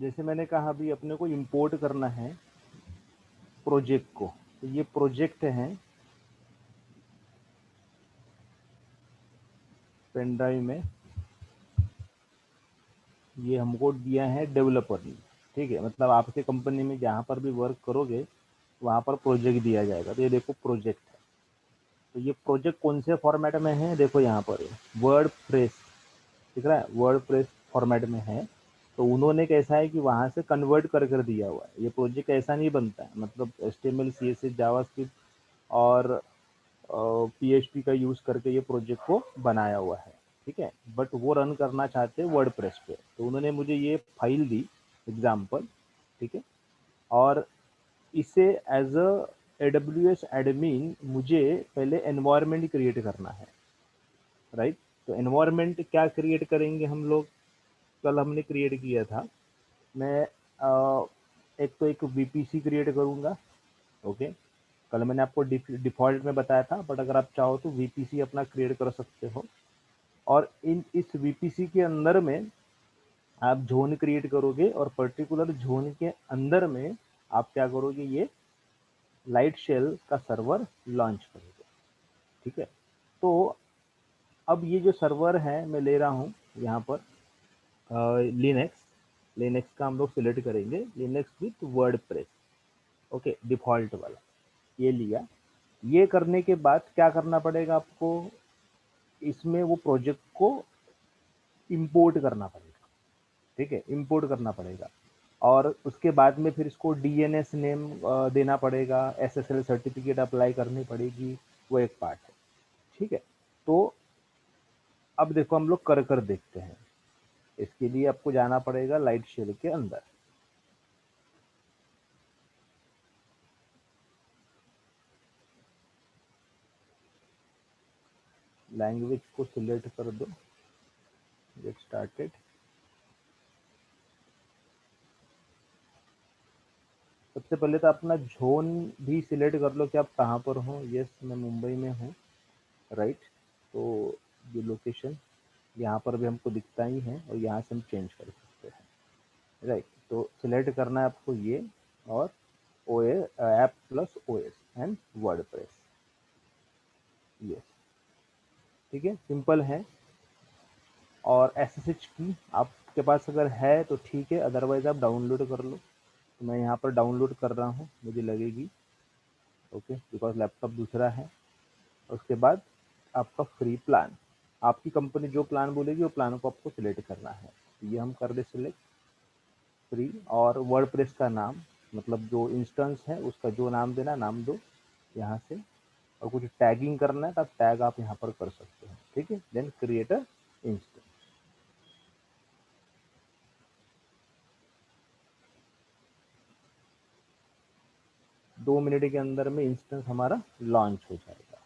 जैसे मैंने कहा अभी अपने को इंपोर्ट करना है प्रोजेक्ट को, तो ये प्रोजेक्ट है पेन ड्राइव में, ये हमको दिया है डेवलपर ने, ठीक है। मतलब आपके कंपनी में जहाँ पर भी वर्क करोगे वहाँ पर प्रोजेक्ट दिया जाएगा। तो ये देखो प्रोजेक्ट है, तो ये प्रोजेक्ट कौन से फॉर्मेट में है, देखो यहाँ पर वर्ड प्रेस दिख रहा है, वर्ड प्रेस फॉर्मेट में है। तो उन्होंने कैसा है कि वहाँ से कन्वर्ट कर दिया हुआ है। ये प्रोजेक्ट ऐसा नहीं बनता है, मतलब HTML CSS जावास्क्रिप्ट और PHP का यूज़ करके ये प्रोजेक्ट को बनाया हुआ है, ठीक है। बट वो रन करना चाहते हैं वर्ड प्रेस पे, तो उन्होंने मुझे ये फाइल दी एग्जाम्पल, ठीक है। और इसे एज अ AWS एडमिन मुझे पहले एनवायरनमेंट क्रिएट करना है, राइट। तो एनवायरनमेंट क्या क्रिएट करेंगे हम लोग, कल हमने क्रिएट किया था। मैं एक तो एक VPC क्रिएट करूँगा, ओके। कल मैंने आपको डिफ़ॉल्ट में बताया था, बट अगर आप चाहो तो VPC अपना क्रिएट कर सकते हो। और इस VPC के अंदर में आप ज़ोन क्रिएट करोगे, और पर्टिकुलर ज़ोन के अंदर में आप क्या करोगे, ये लाइट शेल का सर्वर लॉन्च करोगे, ठीक है। तो अब ये जो सर्वर है मैं ले रहा हूँ यहाँ पर लिनक्स का हम लोग सिलेक्ट करेंगे, Linux with WordPress, okay, default वाला ये लिया। ये करने के बाद क्या करना पड़ेगा आपको, इसमें वो प्रोजेक्ट को इंपोर्ट करना पड़ेगा, ठीक है, इंपोर्ट करना पड़ेगा। और उसके बाद में फिर इसको DNS नेम देना पड़ेगा, SSL सर्टिफिकेट अप्लाई करनी पड़ेगी, वो एक पार्ट है, ठीक है। तो अब देखो हम लोग कर देखते हैं। इसके लिए आपको जाना पड़ेगा लाइट शेल के अंदर, लैंग्वेज को सिलेक्ट कर दो, गेट स्टार्टेड। सबसे पहले तो अपना जोन भी सिलेक्ट कर लो कि आप कहाँ पर हो। यस, मैं मुंबई में हूँ, राइट। तो ये लोकेशन यहाँ पर भी हमको दिखता ही है, और यहाँ से हम चेंज कर सकते हैं, राइट। तो सिलेक्ट करना है आपको ये, और OS app plus OS and WordPress, yes, ठीक है, सिंपल है। और SSH की आपके पास अगर है तो ठीक है, अदरवाइज आप डाउनलोड कर लो। तो मैं यहाँ पर डाउनलोड कर रहा हूँ, मुझे लगेगी, ओके, बिकॉज लैपटॉप दूसरा है। उसके बाद आपका फ्री प्लान, आपकी कंपनी जो प्लान बोलेगी वो प्लान को आपको सिलेक्ट करना है। ये हम कर दे सिलेक्ट फ्री, और वर्डप्रेस का नाम, मतलब जो इंस्टेंस है उसका जो नाम देना नाम दो यहाँ से। और कुछ टैगिंग करना है तो टैग आप यहाँ पर कर सकते हैं, ठीक है। Then create a instance. 2 minute के अंदर में इंस्टेंस हमारा लॉन्च हो जाएगा।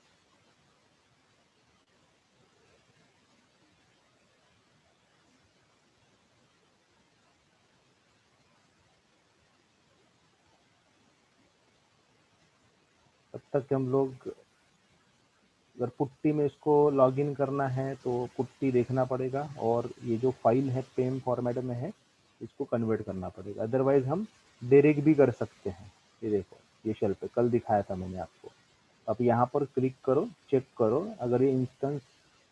तब तक हम लोग, अगर पुट्टी में इसको लॉगिन करना है तो पुट्टी देखना पड़ेगा, और ये जो फाइल है पेम फॉर्मेट में है इसको कन्वर्ट करना पड़ेगा। अदरवाइज हम डायरेक्ट भी कर सकते हैं। ये देखो, ये शेल पे कल दिखाया था मैंने आपको। अब यहाँ पर क्लिक करो, चेक करो, अगर ये इंस्टेंस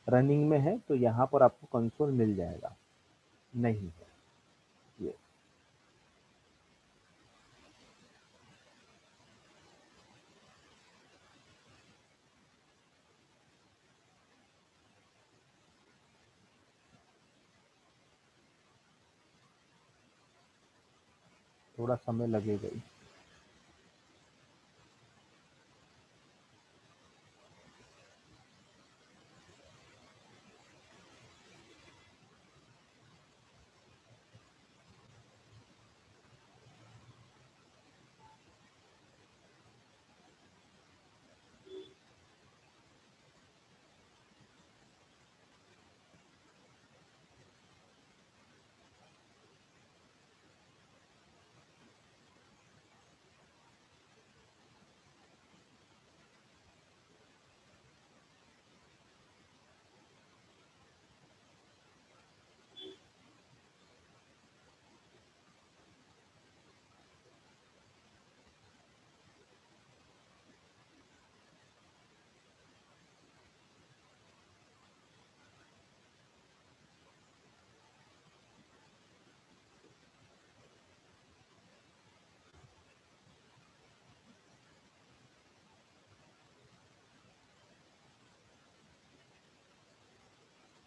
रनिंग में है तो यहाँ पर आपको कंसोल मिल जाएगा, नहीं है ये। थोड़ा समय लगेगा ही।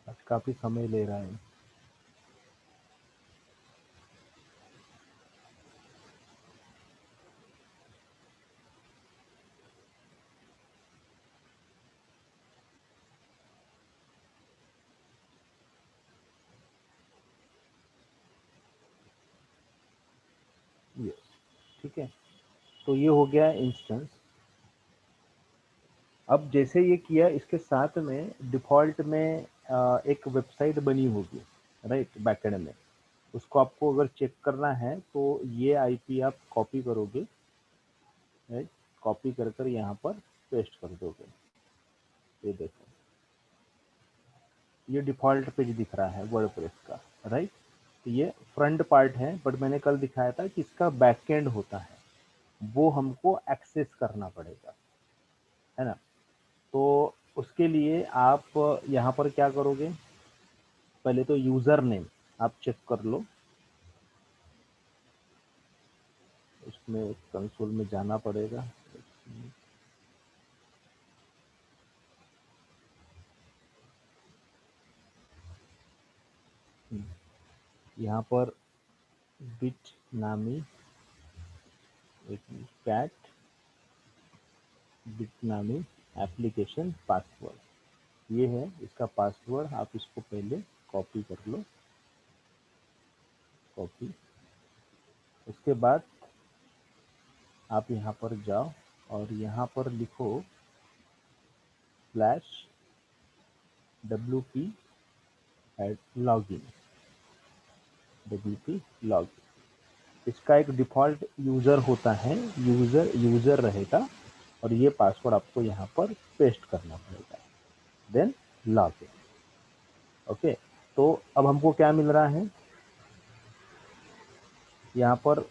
आज काफ़ी समय ले रहा है। यस, ठीक है। तो ये हो गया इंस्टेंस। अब जैसे ये किया, इसके साथ में डिफ़ॉल्ट में एक वेबसाइट बनी होगी, राइट, बैकएंड में। उसको आपको अगर चेक करना है तो ये आईपी आप कॉपी करोगे, राइट, कॉपी कर कर यहाँ पर पेस्ट कर दोगे। ये देखो, ये डिफ़ॉल्ट पेज दिख रहा है वर्डप्रेस का, राइट। तो ये फ्रंट पार्ट है, बट मैंने कल दिखाया था कि इसका बैकएंड होता है, वो हमको एक्सेस करना पड़ेगा, है ना। तो उसके लिए आप यहाँ पर क्या करोगे, पहले तो यूज़र नेम आप चेक कर लो। उसमें कंसोल में जाना पड़ेगा। यहाँ पर बिट नामी, एक कैट बिट नामी एप्लीकेशन पासवर्ड, ये है इसका पासवर्ड। आप इसको पहले कॉपी कर लो, कॉपी। उसके बाद आप यहाँ पर जाओ और यहाँ पर लिखो slash WP login, WP login. इसका एक डिफ़ॉल्ट यूज़र होता है, यूज़र रहेगा, और ये पासवर्ड आपको यहाँ पर पेस्ट करना पड़ेगा, देन लॉगिन। ओके, तो अब हमको क्या मिल रहा है, यहाँ पर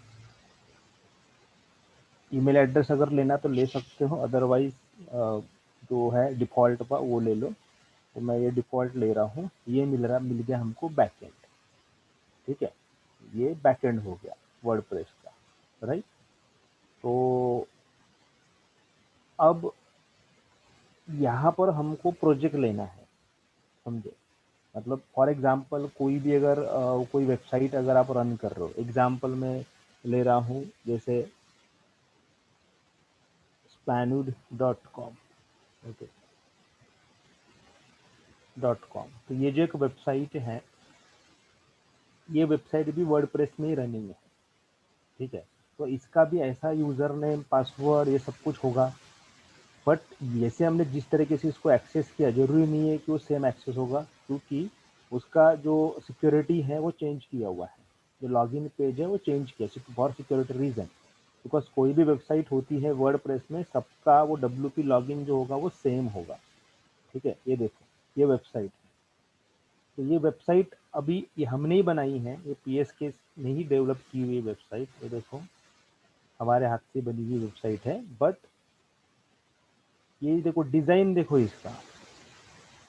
ईमेल एड्रेस अगर लेना तो ले सकते हो, अदरवाइज जो है डिफ़ॉल्ट का वो ले लो। तो मैं ये डिफ़ॉल्ट ले रहा हूँ। ये मिल गया हमको बैकएंड, ठीक है। ये बैकएंड हो गया वर्डप्रेस का, राइट। तो अब यहाँ पर हमको प्रोजेक्ट लेना है, समझे। मतलब फॉर एग्जांपल कोई भी अगर कोई वेबसाइट अगर आप रन कर रहे हो, एग्जांपल में ले रहा हूँ जैसे spanud.com, ओके, .com। तो ये जो एक वेबसाइट है, ये वेबसाइट भी वर्डप्रेस में ही रनिंग है, ठीक है। तो इसका भी ऐसा यूज़र नेम पासवर्ड ये सब कुछ होगा, बट जैसे हमने जिस तरीके से इसको एक्सेस किया, ज़रूरी नहीं है कि वो सेम एक्सेस होगा, क्योंकि उसका जो सिक्योरिटी है वो चेंज किया हुआ है। जो लॉगिन पेज है वो चेंज किया फॉर सिक्योरिटी रीज़न, बिकॉज कोई भी वेबसाइट होती है वर्डप्रेस में, सबका वो WP लॉगिन जो होगा वो सेम होगा, ठीक है। ये देखो, ये वेबसाइट है। तो ये वेबसाइट अभी ये हमने ही बनाई है, ये PSK ने ही डेवलप की हुई वेबसाइट। ये देखो, हमारे हाथ से बनी हुई वेबसाइट है, बट ये देखो डिज़ाइन देखो इसका,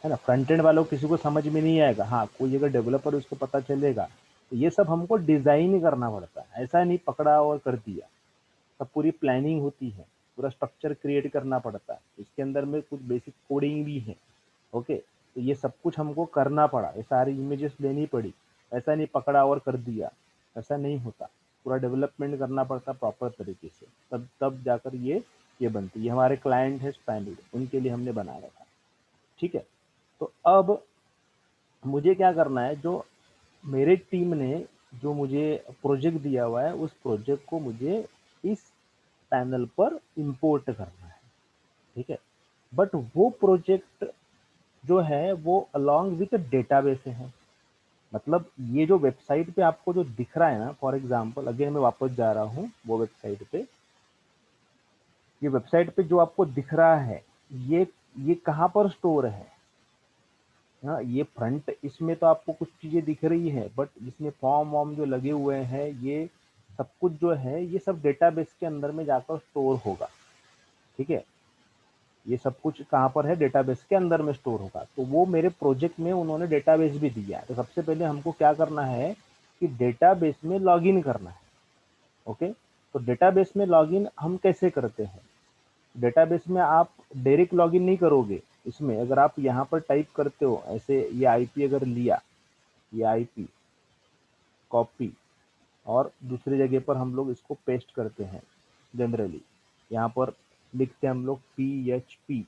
है ना। फ्रंट एंड वालों किसी को समझ में नहीं आएगा, हाँ कोई अगर डेवलपर उसको पता चलेगा। तो ये सब हमको डिज़ाइन ही करना पड़ता है, ऐसा नहीं पकड़ा और कर दिया। सब पूरी प्लानिंग होती है, पूरा स्ट्रक्चर क्रिएट करना पड़ता है, इसके अंदर में कुछ बेसिक कोडिंग भी है, ओके। तो ये सब कुछ हमको करना पड़ा, ये सारी इमेजेस लेनी पड़ी, ऐसा नहीं पकड़ा और कर दिया, ऐसा नहीं होता। पूरा डेवलपमेंट करना पड़ता प्रॉपर तरीके से, तब तब जाकर ये बनती है। ये हमारे क्लाइंट है स्पैनुड, उनके लिए हमने बना रखा, ठीक है। तो अब मुझे क्या करना है, जो मेरे टीम ने जो मुझे प्रोजेक्ट दिया हुआ है, उस प्रोजेक्ट को मुझे इस पैनल पर इंपोर्ट करना है, ठीक है। बट वो प्रोजेक्ट जो है वो अलोंग विथ डेटाबेस है। मतलब ये जो वेबसाइट पे आपको जो दिख रहा है ना, फॉर एग्जांपल अगेन मैं वापस जा रहा हूँ वो वेबसाइट पे, ये वेबसाइट पे जो आपको दिख रहा है, ये कहाँ पर स्टोर है। हाँ, ये फ्रंट इसमें तो आपको कुछ चीज़ें दिख रही है, बट इसमें फॉर्म वॉर्म जो लगे हुए हैं, ये सब कुछ जो है ये सब डेटाबेस के अंदर में जाकर स्टोर होगा, ठीक है। ये सब कुछ कहाँ पर है, डेटाबेस के अंदर में स्टोर होगा। तो वो मेरे प्रोजेक्ट में उन्होंने डेटाबेस भी दिया है। तो सबसे पहले हमको क्या करना है कि डेटाबेस में लॉगिन करना है, ओके। तो डेटाबेस में लॉगिन हम कैसे करते हैं, डेटाबेस में आप डायरेक्ट लॉगिन नहीं करोगे, इसमें अगर आप यहाँ पर टाइप करते हो ऐसे, ये आईपी अगर लिया, ये आईपी कॉपी और दूसरी जगह पर हम लोग इसको पेस्ट करते हैं। जनरली यहाँ पर लिखते हैं हम लोग php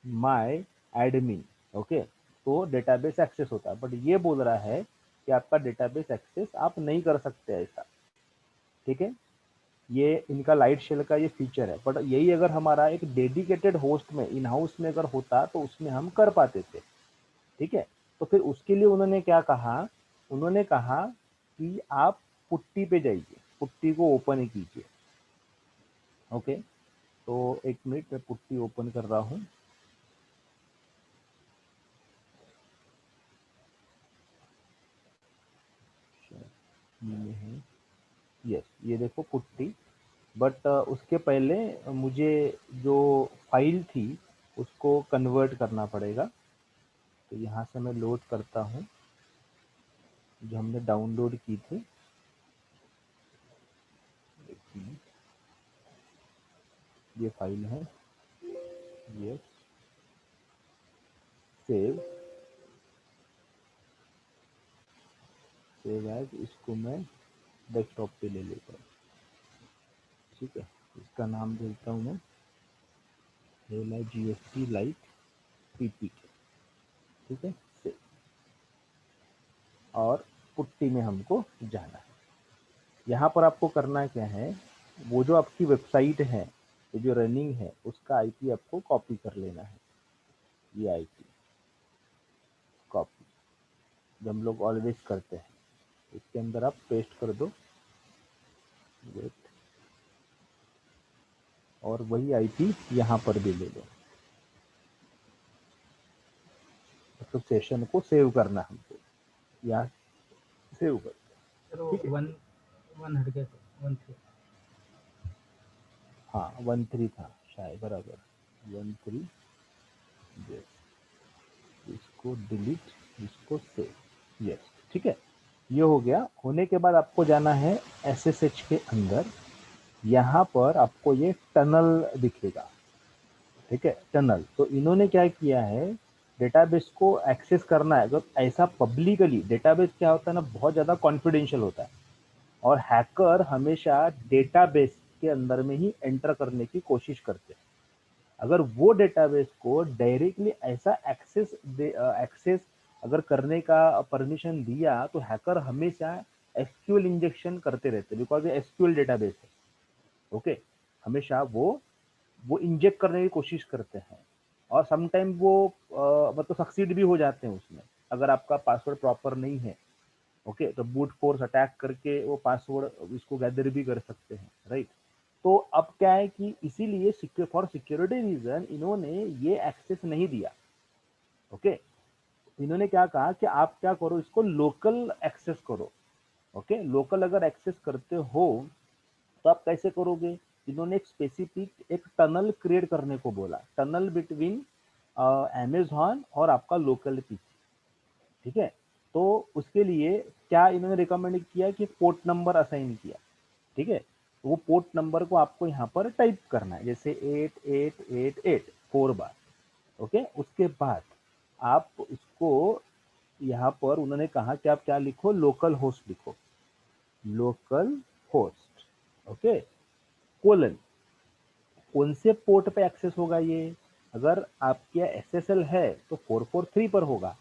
माई एडमिन, ओके, तो डेटाबेस एक्सेस होता है। बट ये बोल रहा है कि आपका डेटाबेस एक्सेस आप नहीं कर सकते ऐसा, ठीक है। ये इनका लाइट शेल का ये फीचर है। बट यही अगर हमारा एक डेडिकेटेड होस्ट में, इन हाउस में अगर होता तो उसमें हम कर पाते थे, ठीक है। तो फिर उसके लिए उन्होंने क्या कहा, उन्होंने कहा कि आप पुट्टी पे जाइए, पुट्टी को ओपन कीजिए, ओके। तो एक मिनट, मैं पुट्टी ओपन कर रहा हूँ। ये है, यस, ये देखो पुट्टी। बट उसके पहले मुझे जो फाइल थी उसको कन्वर्ट करना पड़ेगा। तो यहाँ से मैं लोड करता हूँ जो हमने डाउनलोड की थी। ये फाइल है, ये सेव सेव एज, इसको मैं डेस्कटॉप पे ले लेता हूँ, ठीक है। इसका नाम देता हूँ मैं GST लाइट PPT, ठीक है। सेव, और पुट्टी में हमको जाना है। यहाँ पर आपको करना क्या है, वो जो आपकी वेबसाइट है, वो जो रनिंग है, उसका आईपी आपको कॉपी कर लेना है। ये आईपी कॉपी जो हम लोग ऑलवेज करते हैं, इसके अंदर आप पेस्ट कर दो, वेट, और वही आईपी यहाँ पर भी ले लो। तो सेशन को सेव करना हमको, या सेव कर, ठीक है। वन हट गया, 13। हाँ 13 था शायद, बराबर 13, इसको डिलीट, इसको सेव, यस, ठीक है। ये हो गया। होने के बाद आपको जाना है SSH के अंदर। यहाँ पर आपको ये टनल दिखेगा, ठीक है, टनल। तो इन्होंने क्या किया है, डेटाबेस को एक्सेस करना है। अगर ऐसा पब्लिकली, डेटाबेस क्या होता है ना, बहुत ज़्यादा कॉन्फिडेंशियल होता है, और हैकर हमेशा डेटाबेस के अंदर में ही एंटर करने की कोशिश करते हैं। अगर वो डेटाबेस को डायरेक्टली ऐसा एक्सेस अगर करने का परमिशन दिया, तो हैकर हमेशा एसक्यूएल इंजेक्शन करते रहते, बिकॉज ये एसक्यूएल डेटाबेस है, ओके। हमेशा वो इंजेक्ट करने की कोशिश करते हैं, और समटाइम वो मतलब सक्सीड भी हो जाते हैं उसमें, अगर आपका पासवर्ड प्रॉपर नहीं है, ओके। तो बूट फोर्स अटैक करके वो पासवर्ड इसको गैदर भी कर सकते हैं, राइट। तो अब क्या है कि इसीलिए फॉर सिक्योरिटी रीजन इन्होंने ये एक्सेस नहीं दिया, ओके। इन्होंने क्या कहा कि आप क्या करो, इसको लोकल एक्सेस करो, ओके। लोकल अगर एक्सेस करते हो तो आप कैसे करोगे, इन्होंने एक स्पेसिफिक एक टनल क्रिएट करने को बोला, टनल बिटवीन अमेजॉन और आपका लोकल पीसी, ठीक है। तो उसके लिए क्या इन्होंने रिकमेंड किया कि पोर्ट नंबर असाइन किया, ठीक है। तो वो पोर्ट नंबर को आपको यहाँ पर टाइप करना है, जैसे 8888 4 बार, ओके। उसके बाद आप इसको यहाँ पर उन्होंने कहा कि आप क्या लिखो, लोकल होस्ट लिखो, लोकल होस्ट, ओके, कोलन, कौन से पोर्ट पे एक्सेस होगा ये, अगर आपके SSL है तो 443 पर होगा,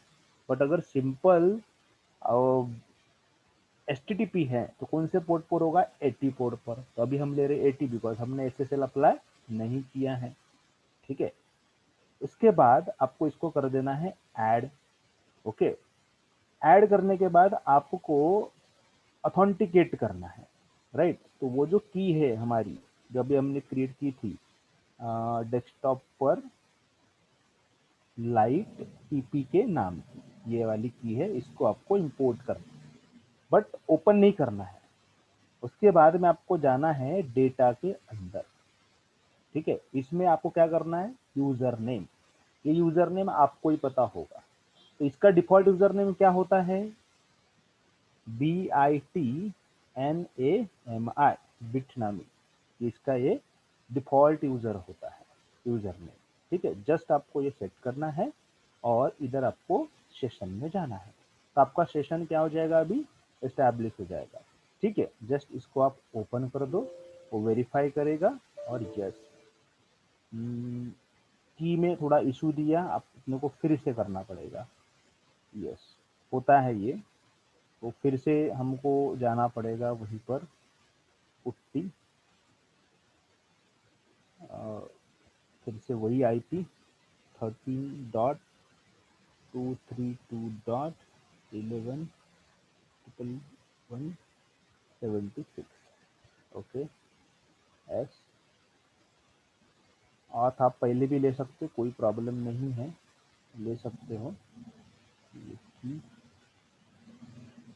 बट अगर सिंपल HTTP है तो कौन से पोर्ट पर होगा, 80 पोर्ट पर। तो अभी हम ले रहे 80, बिकॉज हमने SSL अप्लाई नहीं किया है, ठीक है। उसके बाद आपको इसको कर देना है ऐड, ओके। ऐड करने के बाद आपको ऑथेंटिकेट करना है, राइट। तो वो जो की है हमारी, जो अभी हमने क्रिएट की थी डेस्कटॉप पर, लाइट टीपी के नाम की, ये वाली की है, इसको आपको इंपोर्ट करना है, बट ओपन नहीं करना है। उसके बाद में आपको जाना है डेटा के अंदर, ठीक है। इसमें आपको क्या करना है, यूजर नेम, ये यूजर नेम आपको ही पता होगा। तो इसका डिफॉल्ट यूजर नेम क्या होता है, BITNAMI, बिटनामी, इसका ये डिफॉल्ट यूजर होता है, यूजर नेम, ठीक है, जस्ट आपको ये सेट करना है और इधर आपको सेशन में जाना है। तो आपका सेशन क्या हो जाएगा, अभी एस्टैब्लिश हो जाएगा। ठीक है, जस्ट इसको आप ओपन कर दो, वो वेरीफाई करेगा और यस, की में थोड़ा इशू दिया, आप अपने को फिर से करना पड़ेगा। यस, होता है ये, तो फिर से हमको जाना पड़ेगा वहीं पर पुट्टी, फिर से वही IP 13.232.11.176। ओके, एस ऑथ आप पहले भी ले सकते, कोई प्रॉब्लम नहीं है, ले सकते हो।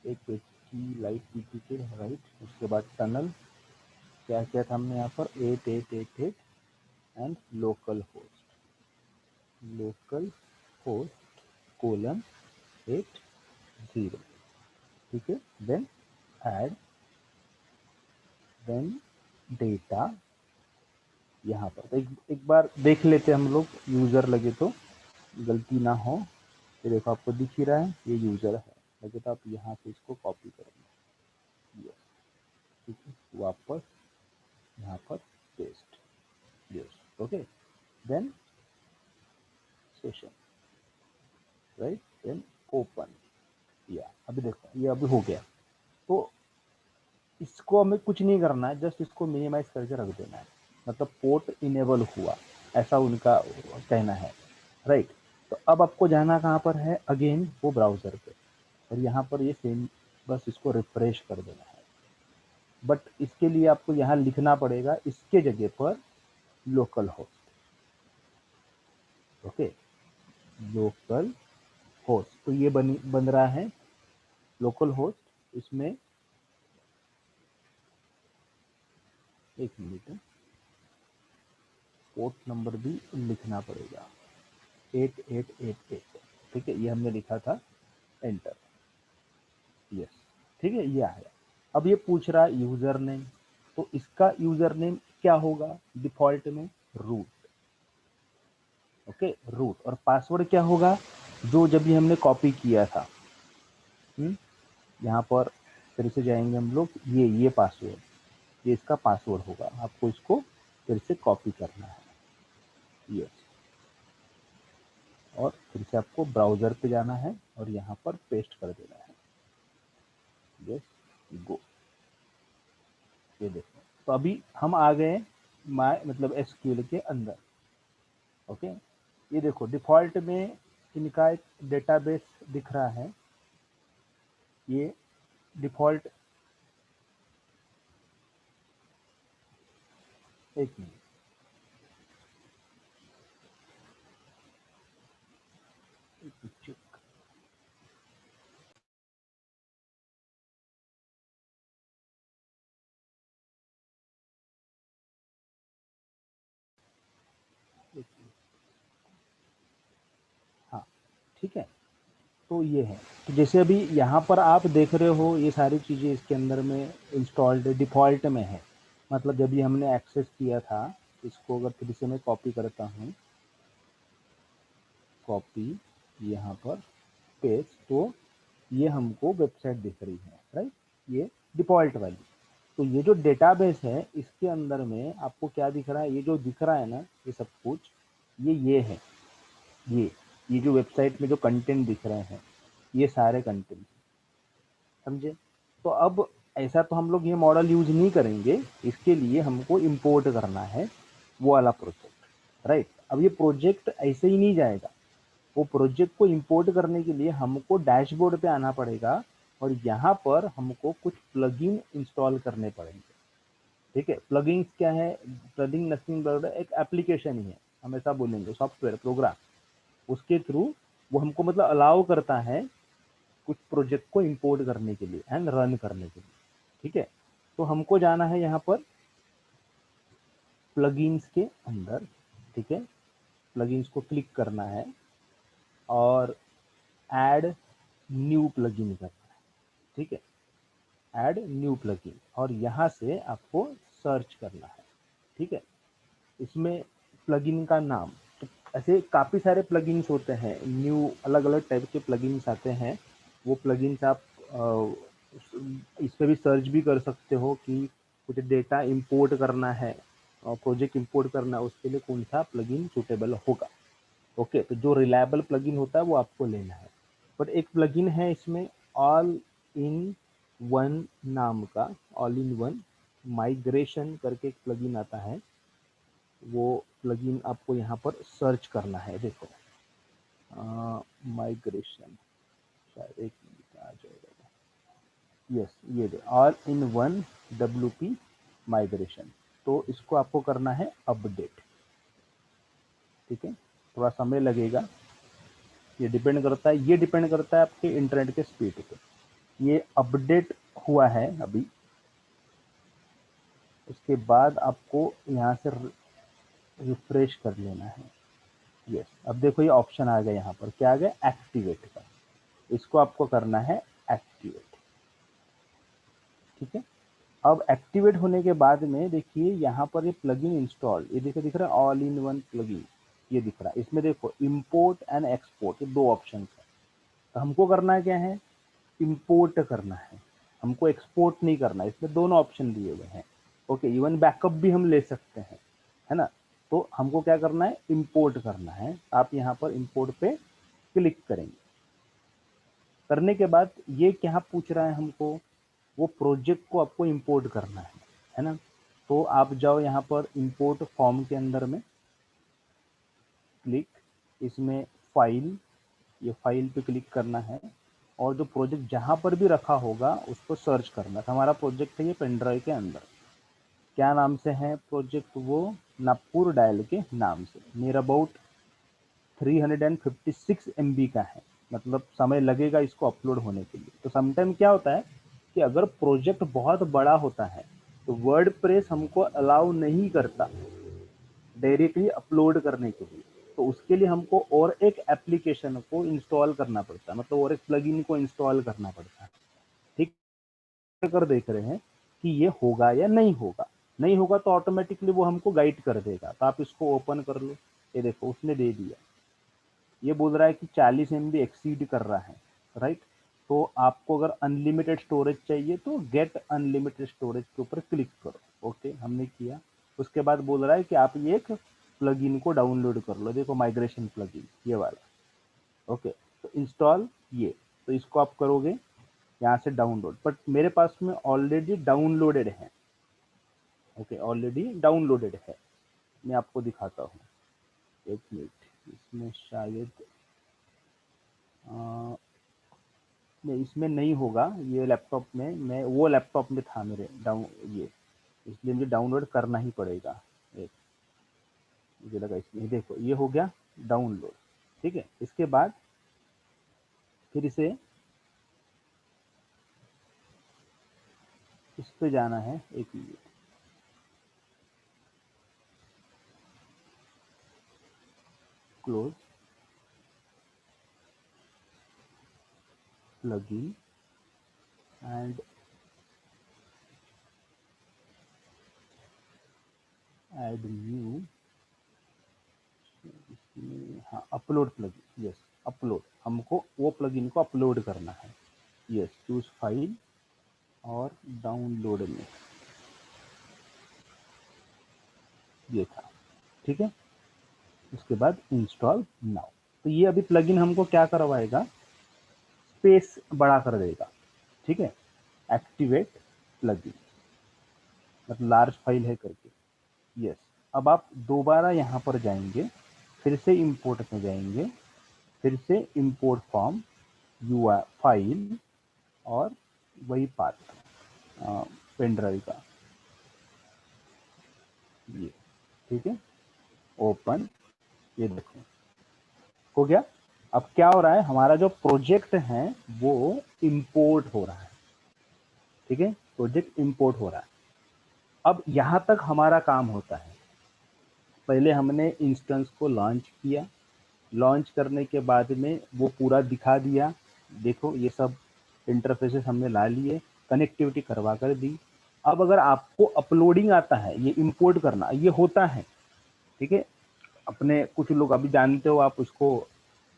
एक पेज की लाइट पीटी के राइट, उसके बाद टनल क्या किया था हमने यहाँ पर 8888 एंड लोकल होस्ट कोलन 80। ठीक है, देन ऐड, देन डेटा यहाँ पर। तो एक बार देख लेते हम लोग, यूज़र लगे तो गलती ना हो। ये देखो आपको दिख ही रहा है ये यूज़र है, लगे तो आप यहाँ से इसको कॉपी करेंगे। यस, ठीक है, वापस यहाँ पर paste. Yes, okay, then session, right, then open. या अभी देखो ये अभी हो गया। तो इसको हमें कुछ नहीं करना है, जस्ट इसको मिनिमाइज करके रख देना है, मतलब पोर्ट इनेबल हुआ ऐसा उनका कहना है, राइट। तो अब आपको जाना कहाँ पर है, अगेन वो ब्राउज़र पे, और यहाँ पर ये सेम, बस इसको रिफ्रेश कर देना है। बट इसके लिए आपको यहाँ लिखना पड़ेगा इसके जगह पर local host. Okay, local host, तो ये बन रहा है लोकल होस्ट। इसमें एक मिनट, पोर्ट नंबर भी लिखना पड़ेगा 8888। ठीक है, ये हमने लिखा था, एंटर। यस, ठीक है, ये आया। अब ये पूछ रहा है यूजर नेम, तो इसका यूजर नेम क्या होगा डिफॉल्ट में, रूट। Okay, root. और पासवर्ड क्या होगा, जो जब भी हमने कॉपी किया था। यहाँ पर फिर से जाएंगे हम लोग, ये पासवर्ड, ये इसका पासवर्ड होगा, आपको इसको फिर से कॉपी करना है। यस, और फिर से आपको ब्राउजर पे जाना है और यहाँ पर पेस्ट कर देना है। यस, गो। ये देखो, तो अभी हम आ गए माय मतलब SQL के अंदर। ओके, ये देखो डिफॉल्ट में इनका एक डेटाबेस दिख रहा है, ये डिफॉल्ट। एक मिनट, चेक, हाँ, ठीक है। तो ये है, तो जैसे अभी यहाँ पर आप देख रहे हो ये सारी चीज़ें इसके अंदर में इंस्टॉल्ड डिफ़ॉल्ट में है। मतलब जब भी हमने एक्सेस किया था, इसको अगर फिर से मैं कॉपी करता हूँ, कॉपी यहाँ पर पेस्ट, तो ये हमको वेबसाइट दिख रही है, राइट, ये डिफ़ॉल्ट वाली। तो ये जो डेटाबेस है इसके अंदर में आपको क्या दिख रहा है, ये जो दिख रहा है ना, ये सब कुछ ये है, ये जो वेबसाइट में जो कंटेंट दिख रहे हैं, ये सारे कंटेंट, समझे। तो अब ऐसा तो हम लोग ये मॉडल यूज नहीं करेंगे, इसके लिए हमको इंपोर्ट करना है वो वाला प्रोजेक्ट, राइट। अब ये प्रोजेक्ट ऐसे ही नहीं जाएगा, वो प्रोजेक्ट को इंपोर्ट करने के लिए हमको डैशबोर्ड पे आना पड़ेगा और यहाँ पर हमको कुछ प्लगइन इंस्टॉल करने पड़ेंगे। ठीक है, प्लगइन्स क्या है, प्लगइन नथिंग बट एक एप्लीकेशन ही है, हम ऐसा बोलेंगे, सॉफ्टवेयर प्रोग्राम, उसके थ्रू वो हमको मतलब अलाउ करता है कुछ प्रोजेक्ट को इंपोर्ट करने के लिए एंड रन करने के लिए। ठीक है, तो हमको जाना है यहाँ पर प्लगइन्स के अंदर। ठीक है, प्लगइन्स को क्लिक करना है और ऐड न्यू प्लगइन करना है। ठीक है, ऐड न्यू प्लगइन, और यहाँ से आपको सर्च करना है। ठीक है, इसमें प्लगइन का नाम, तो ऐसे काफ़ी सारे प्लगइन्स होते हैं, न्यू अलग अलग टाइप के प्लगइन्स आते हैं। वो प्लगइन्स आप इस पे भी सर्च भी कर सकते हो कि कुछ डेटा इंपोर्ट करना है और प्रोजेक्ट इंपोर्ट करना है, उसके लिए कौन सा प्लगइन सूटेबल होगा। ओके, तो जो रिलायबल प्लगइन होता है वो आपको लेना है। बट एक प्लगइन है इसमें, ऑल इन वन नाम का, ऑल इन वन माइग्रेशन करके एक प्लगइन आता है। वो प्लगइन आपको यहाँ पर सर्च करना है। देखो माइग्रेशन, शायद एक मिनट आ जाएगा। यस, ये they all in one WP migration. तो इसको आपको करना है अपडेट। ठीक है, थोड़ा समय लगेगा, ये डिपेंड करता है आपके इंटरनेट के स्पीड पे। ये अपडेट हुआ है अभी, उसके बाद आपको यहाँ से रिफ्रेश कर लेना है। यस, अब देखो ये ऑप्शन आ गया, यहाँ पर क्या आ गया, एक्टिवेट का। इसको आपको करना है एक्टिवेट। ठीक है, अब एक्टिवेट होने के बाद में देखिए यहाँ पर ये प्लगइन इंस्टॉल, ये देखो दिख रहा है ऑल इन वन प्लगइन, ये दिख रहा है। इसमें देखो इंपोर्ट एंड एक्सपोर्ट, ये दो ऑप्शन है। तो हमको करना क्या है, इंपोर्ट करना है, हमको एक्सपोर्ट नहीं करना। इसमें दोनों ऑप्शन दिए हुए हैं। ओके, इवन बैकअप भी हम ले सकते हैं, है ना। तो हमको क्या करना है, इंपोर्ट करना है। आप यहाँ पर इंपोर्ट पे क्लिक करेंगे। करने के बाद ये क्या पूछ रहा है हमको, वो प्रोजेक्ट को आपको इंपोर्ट करना है ना। तो आप जाओ यहाँ पर इंपोर्ट फॉर्म के अंदर में, क्लिक, इसमें फाइल, ये फाइल पे क्लिक करना है और जो प्रोजेक्ट जहाँ पर भी रखा होगा उसको सर्च करना है। हमारा प्रोजेक्ट है ये पेन ड्राइव के अंदर, क्या नाम से है प्रोजेक्ट, वो नागपुर डायल के नाम से। नियर अबाउट 356 MB का है, मतलब समय लगेगा इसको अपलोड होने के लिए। तो समटाइम क्या होता है कि अगर प्रोजेक्ट बहुत बड़ा होता है तो वर्डप्रेस हमको अलाउ नहीं करता डायरेक्टली अपलोड करने के लिए। तो उसके लिए हमको और एक एप्लीकेशन को इंस्टॉल करना पड़ता है, मतलब और एक प्लगइन को इंस्टॉल करना पड़ता है। ठीक, कर देख रहे हैं कि ये होगा या नहीं होगा। नहीं होगा तो ऑटोमेटिकली वो हमको गाइड कर देगा। तो आप इसको ओपन कर लो, ये देखो उसने दे दिया, ये बोल रहा है कि 40 MB एक्सीड कर रहा है, राइट। तो आपको अगर अनलिमिटेड स्टोरेज चाहिए तो गेट अनलिमिटेड स्टोरेज के ऊपर क्लिक करो। ओके, हमने किया। उसके बाद बोल रहा है कि आप ये एक प्लगइन को डाउनलोड कर लो। देखो माइग्रेशन प्लगइन ये वाला। ओके, तो इंस्टॉल ये, तो इसको आप करोगे यहाँ से डाउनलोड, बट मेरे पास में ऑलरेडी डाउनलोडेड है। ओके, ऑलरेडी डाउनलोडेड है। मैं आपको दिखाता हूँ, एक मिनट, इसमें शायद नहीं, इसमें नहीं होगा ये लैपटॉप में, मैं वो लैपटॉप में था मेरे डाउन ये, इसलिए मुझे डाउनलोड करना ही पड़ेगा। एक मुझे लगा इसमें, देखो ये हो गया डाउनलोड। ठीक है, इसके बाद फिर इसे इस पे जाना है, एक minute, close plugin and add new, हाँ अपलोड प्लगइन, यस अपलोड, हमको वो प्लगइन को अपलोड करना है। यस, चूज फाइल और डाउनलोड में, ये था। ठीक है, उसके बाद इंस्टॉल नाउ। तो ये अभी प्लगइन हमको क्या करवाएगा, स्पेस बड़ा कर देगा। ठीक है, एक्टिवेट प्लगइन, मतलब लार्ज फाइल है करके। यस, अब आप दोबारा यहाँ पर जाएंगे, फिर से इंपोर्ट में जाएंगे, फिर से इंपोर्ट फॉर्म, यूआर फाइल और वही पाथ पेन ड्राइव का, ये। ठीक है, ओपन, ये देखो हो गया। अब क्या हो रहा है, हमारा जो प्रोजेक्ट है वो इंपोर्ट हो रहा है। ठीक है, प्रोजेक्ट इंपोर्ट हो रहा है। अब यहाँ तक हमारा काम होता है। पहले हमने इंस्टेंस को लॉन्च किया, लॉन्च करने के बाद में वो पूरा दिखा दिया। देखो ये सब इंटरफेसेस हमने ला लिए, कनेक्टिविटी करवा कर दी। अब अगर आपको अपलोडिंग आता है, ये इंपोर्ट करना ये होता है, ठीक है, अपने कुछ लोग अभी जानते हो आप उसको,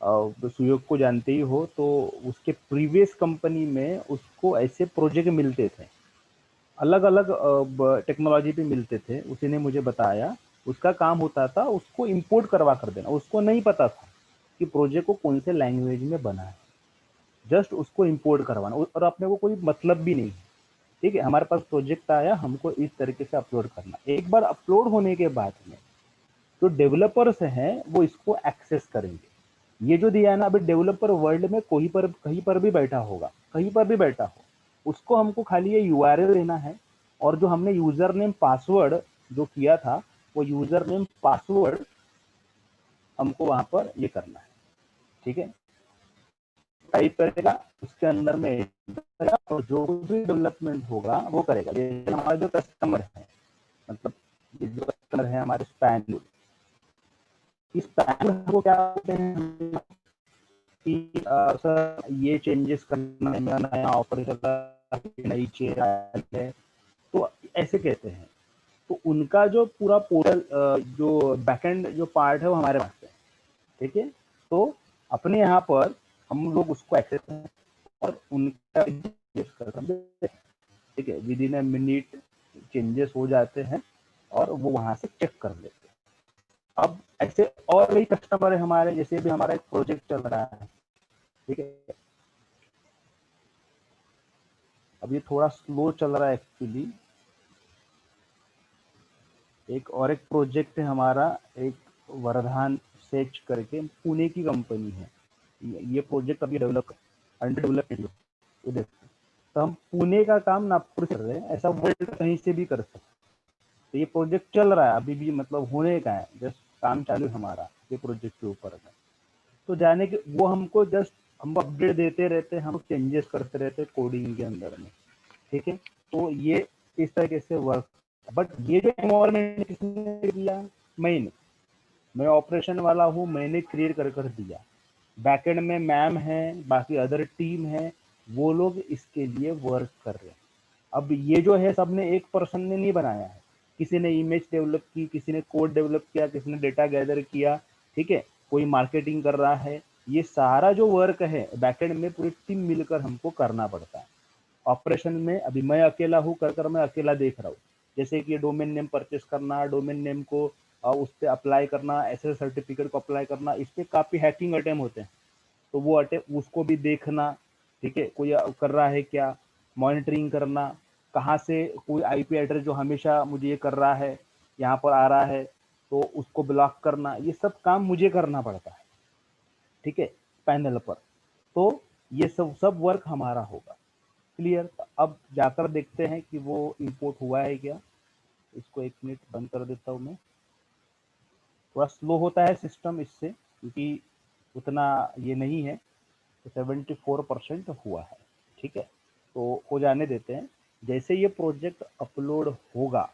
सुयोग को जानते ही हो, तो उसके प्रीवियस कंपनी में उसको ऐसे प्रोजेक्ट मिलते थे, अलग अलग टेक्नोलॉजी पे मिलते थे। उसी ने मुझे बताया उसका काम होता था उसको इंपोर्ट करवा कर देना। उसको नहीं पता था कि प्रोजेक्ट को कौन से लैंग्वेज में बना है, जस्ट उसको इंपोर्ट करवाना, और अपने को कोई मतलब भी नहीं है। ठीक है, हमारे पास प्रोजेक्ट आया, हमको इस तरीके से अपलोड करना। एक बार अपलोड होने के बाद में जो डेवलपर्स हैं वो इसको एक्सेस करेंगे। ये जो दिया है ना, अभी डेवलपर वर्ल्ड में कोई पर कहीं पर भी बैठा होगा, कहीं पर भी बैठा हो, उसको हमको खाली ये यूआरएल देना है, और जो हमने यूजर नेम पासवर्ड जो किया था, वो यूजर नेम पासवर्ड हमको वहां पर ये करना है। ठीक है, टाइप करेगा, उसके अंदर में करेगा, और जो भी डेवलपमेंट होगा वो करेगा। ये हमारा जो कस्टमर है, मतलब ये जो कस्टमर है हमारे स्पैन, इस पैन को क्या कहते हैं कि सर ये चेंजेस करना है, मेरा नया ऑफर चला है, नई चेयर आई है, तो ऐसे कहते हैं। तो उनका जो पूरा पोर्टल, जो बैकएंड जो पार्ट है वो हमारे पास है। ठीक है, तो अपने यहाँ पर हम लोग उसको एक्सेस करें और उनका ठीक है, with in a minute changes हो जाते हैं और वो वहां से चेक कर लेते हैं। अब ऐसे और भी कस्टमर है हमारे, जैसे भी हमारा एक प्रोजेक्ट चल रहा है। ठीक है, अब ये थोड़ा स्लो चल रहा है एक्चुअली। एक प्रोजेक्ट है हमारा, एक वर्धान सेच करके, पुणे की कंपनी है। ये प्रोजेक्ट अभी डेवलप अंडर डेवलपमेंट। ये देखो, तो हम पुणे का काम नागपुर कर रहे हैं, ऐसा वर्ल्ड कहीं से भी कर सकते। तो ये प्रोजेक्ट चल रहा है अभी भी, मतलब होने का है, जस्ट काम चालू है हमारा ये प्रोजेक्ट के ऊपर में। तो जाने के वो हमको जस्ट हम अपडेट देते रहते हैं, हम चेंजेस करते रहते हैं कोडिंग के अंदर में। ठीक है, तो ये इस तरीके से वर्क। बट ये जो एनवायरमेंट किसने दिया? मैंने, मैं ऑपरेशन वाला हूँ, मैंने क्रिएट कर दिया। बैकएंड में मैम है, बाकी अदर टीम है, वो लोग इसके लिए वर्क कर रहे हैं। अब ये जो है सबने एक पर्सन ने नहीं बनाया है, किसी ने इमेज डेवलप की, किसी ने कोड डेवलप किया, किसी ने डेटा गैदर किया। ठीक है, कोई मार्केटिंग कर रहा है। ये सारा जो वर्क है बैकएंड में पूरी टीम मिलकर हमको करना पड़ता है। ऑपरेशन में अभी मैं अकेला हूँ, कर मैं अकेला देख रहा हूँ। जैसे कि डोमेन नेम परचेस करना, डोमेन नेम को उस पर अप्लाई करना, एसएसएल सर्टिफिकेट को अप्लाई करना, इस पे काफी हैकिंग अटेम्प्ट होते हैं, तो वो उसको भी देखना। ठीक है, कोई कर रहा है क्या, मॉनिटरिंग करना, कहाँ से कोई आईपी एड्रेस जो हमेशा मुझे ये कर रहा है, यहाँ पर आ रहा है, तो उसको ब्लॉक करना, ये सब काम मुझे करना पड़ता है। ठीक है, पैनल पर। तो ये सब सब वर्क हमारा होगा। क्लियर? अब जाकर देखते हैं कि वो इंपोर्ट हुआ है क्या। इसको एक मिनट बंद कर देता हूँ मैं। थोड़ा स्लो होता है सिस्टम इससे, क्योंकि उतना ये नहीं है। तो 74% हुआ है। ठीक है, तो हो जाने देते हैं। जैसे ये प्रोजेक्ट अपलोड होगा,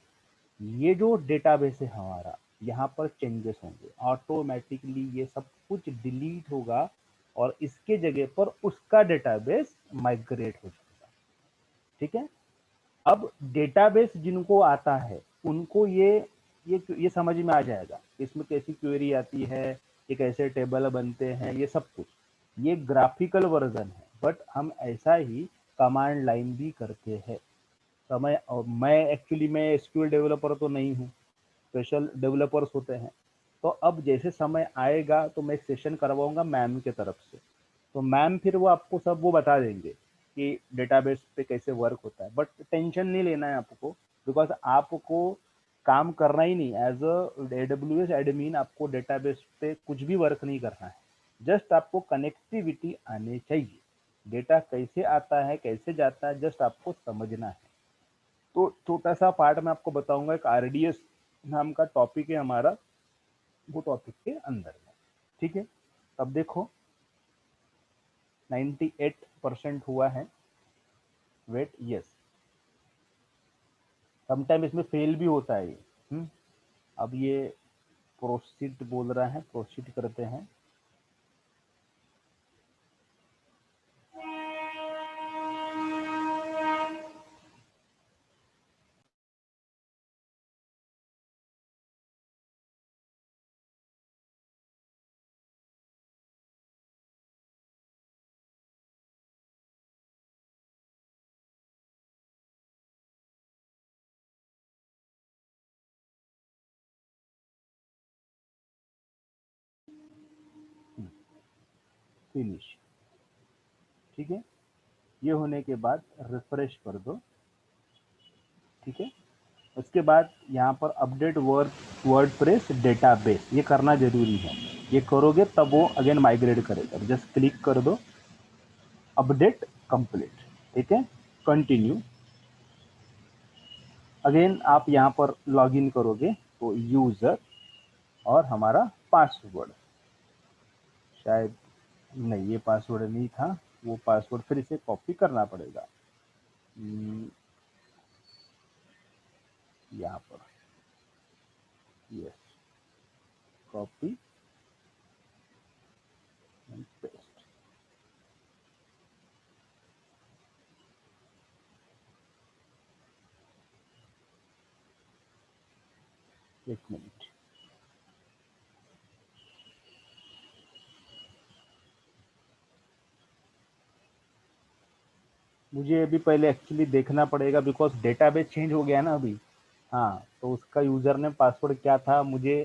ये जो डेटाबेस है हमारा, यहाँ पर चेंजेस होंगे ऑटोमेटिकली, ये सब कुछ डिलीट होगा और इसके जगह पर उसका डेटाबेस माइग्रेट हो जाएगा। ठीक है, अब डेटाबेस जिनको आता है उनको ये समझ में आ जाएगा इसमें कैसी क्वेरी आती है, ये कैसे टेबल बनते हैं, ये सब कुछ। ये ग्राफिकल वर्जन है, बट हम ऐसा ही कमांड लाइन भी करते हैं। समय, और मैं एक्चुअली मैं एसक्यूएल डेवलपर तो नहीं हूँ, स्पेशल डेवलपर्स होते हैं। तो अब जैसे समय आएगा तो मैं सेशन करवाऊंगा मैम के तरफ से, तो मैम फिर वो आपको सब वो बता देंगे कि डेटाबेस पे कैसे वर्क होता है। बट टेंशन नहीं लेना है आपको, बिकॉज आपको काम करना ही नहीं, एज अ एडब्ल्यूएस एडमिन आपको डेटाबेस पे कुछ भी वर्क नहीं करना है। जस्ट आपको कनेक्टिविटी आनी चाहिए, डेटा कैसे आता है कैसे जाता है जस्ट आपको समझना है। तो छोटा सा पार्ट मैं आपको बताऊंगा, एक आरडीएस नाम का टॉपिक है हमारा, वो टॉपिक के अंदर में। ठीक है, अब देखो 98% हुआ है। वेट, यस, समटाइम इसमें फेल भी होता है ये। अब ये प्रोसीड बोल रहा है, प्रोसीड करते हैं। फिनिश। ठीक है, ये होने के बाद रिफ्रेश कर दो। ठीक है, उसके बाद यहाँ पर अपडेट वर्डप्रेस डेटाबेस, ये करना जरूरी है। ये करोगे तब वो अगेन माइग्रेट करेगा। जस्ट क्लिक कर दो, अपडेट कंप्लीट। ठीक है, कंटिन्यू। अगेन आप यहाँ पर लॉगिन करोगे तो यूजर और हमारा पासवर्ड, शायद नहीं ये पासवर्ड नहीं था, वो पासवर्ड फिर इसे कॉपी करना पड़ेगा। यहाँ पर यस, कॉपी एंड पेस्ट। एक मिनट, मुझे अभी पहले एक्चुअली देखना पड़ेगा बिकॉज डेटाबेस चेंज हो गया ना अभी। हाँ, तो उसका यूजर ने पासवर्ड क्या था मुझे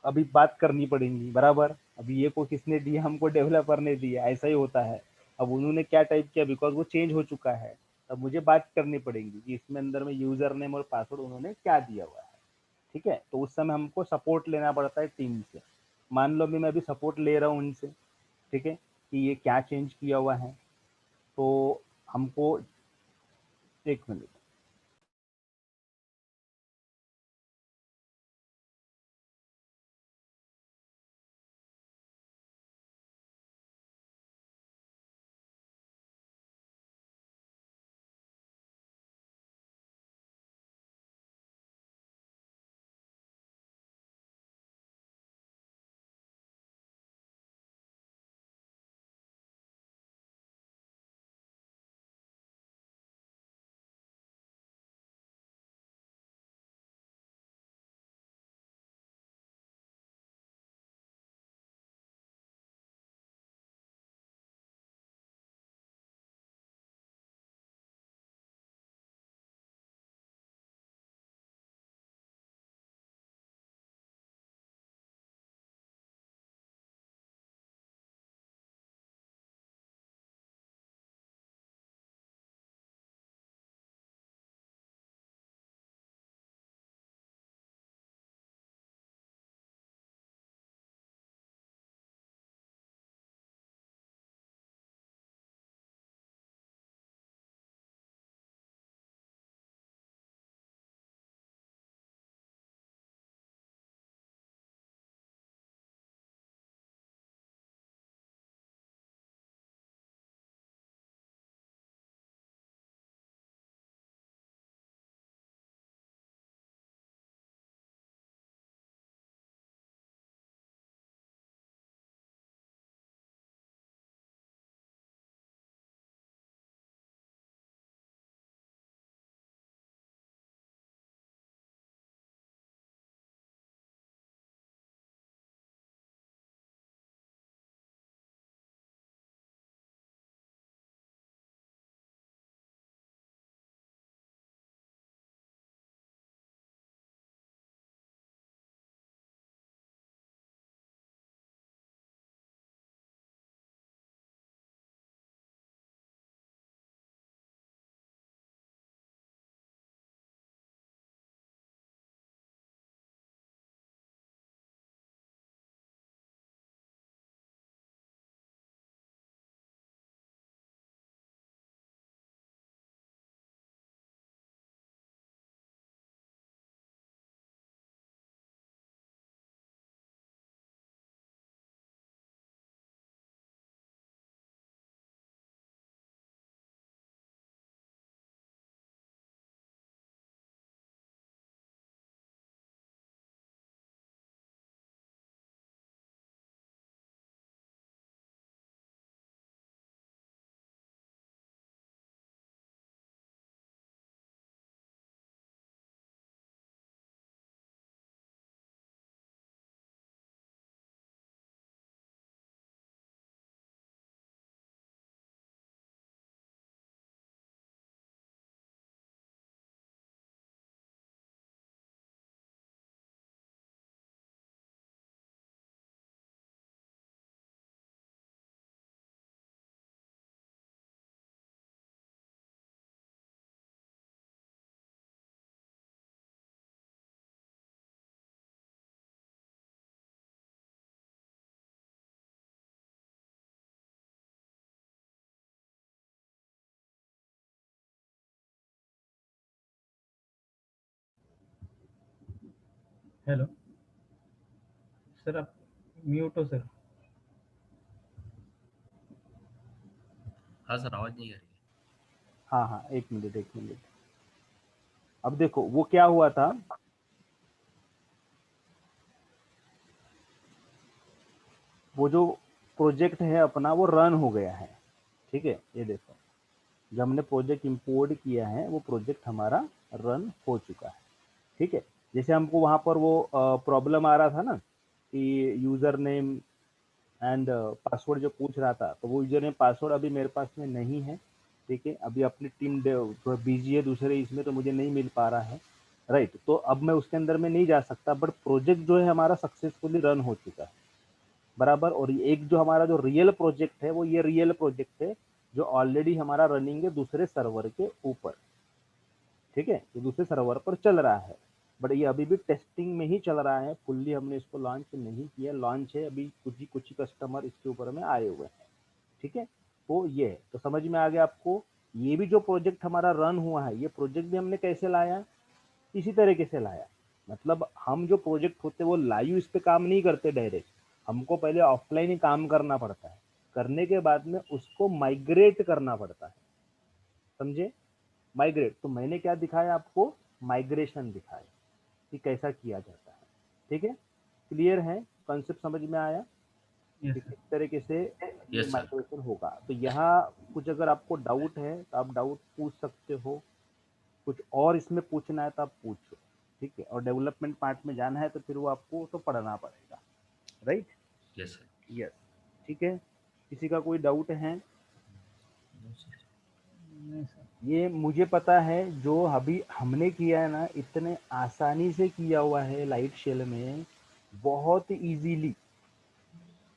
अभी बात करनी पड़ेगी बराबर। अभी ये को किसने दिया, हमको डेवलपर ने दिया, ऐसा ही होता है। अब उन्होंने क्या टाइप किया बिकॉज वो चेंज हो चुका है, तब मुझे बात करनी पड़ेगी कि इसमें अंदर में यूजर नेम और पासवर्ड उन्होंने क्या दिया हुआ है। ठीक है, तो उस समय हमको सपोर्ट लेना पड़ता है टीम से। मान लो अभी मैं अभी सपोर्ट ले रहा हूँ उनसे, ठीक है, कि ये क्या चेंज किया हुआ है, तो हमको एक मिनट हेलो सर, आप म्यूट हो सर। हाँ सर, आवाज नहीं आ रही है। हाँ हाँ, एक मिनट। अब देखो वो क्या हुआ था, वो जो प्रोजेक्ट है अपना वो रन हो गया है। ठीक है, ये देखो जब हमने प्रोजेक्ट इंपोर्ट किया है वो प्रोजेक्ट हमारा रन हो चुका है। ठीक है, जैसे हमको वहां पर वो प्रॉब्लम आ रहा था ना कि यूजर नेम एंड पासवर्ड जो पूछ रहा था, तो वो यूजर नेम पासवर्ड अभी मेरे पास में नहीं है। ठीक है, अभी अपनी टीम थोड़ा बिजी है दूसरे इसमें, तो मुझे नहीं मिल पा रहा है। राइट, तो अब मैं उसके अंदर में नहीं जा सकता, बट प्रोजेक्ट जो है हमारा सक्सेसफुली रन हो चुका है। बराबर, और एक जो हमारा जो रियल प्रोजेक्ट है वो ये रियल प्रोजेक्ट है जो ऑलरेडी हमारा रनिंग है दूसरे सर्वर के ऊपर। ठीक है, ये दूसरे सर्वर पर चल रहा है, बट ये अभी भी टेस्टिंग में ही चल रहा है, फुल्ली हमने इसको लॉन्च नहीं किया। लॉन्च है अभी, कुछ ही कस्टमर इसके ऊपर में आए हुए हैं। ठीक है, तो ये है, तो समझ में आ गया आपको। ये भी जो प्रोजेक्ट हमारा रन हुआ है, ये प्रोजेक्ट भी हमने कैसे लाया, इसी तरीके से लाया। मतलब हम जो प्रोजेक्ट होते हैं वो लाइव इस पे काम नहीं करते डायरेक्ट, हमको पहले ऑफलाइन ही काम करना पड़ता है, करने के बाद में उसको माइग्रेट करना पड़ता है। समझे, माइग्रेट, तो मैंने क्या दिखाया आपको, माइग्रेशन दिखाया कि कैसा किया जाता है। ठीक है, क्लियर है, कॉन्सेप्ट समझ में आया यस कि सर। किस तरीके से ये यस सर। माइग्रेशन होगा। तो यहाँ कुछ अगर आपको डाउट है तो आप डाउट पूछ सकते हो, कुछ और इसमें पूछना है तो आप पूछो। ठीक है, और डेवलपमेंट पार्ट में जाना है तो फिर वो आपको तो पढ़ना पड़ेगा। Right, yes sir. यस, ठीक है। किसी का कोई डाउट है? No sir. नहीं सर। ये मुझे पता है जो अभी हमने किया है ना, इतने आसानी से किया हुआ है लाइट शेल में, बहुत इजीली।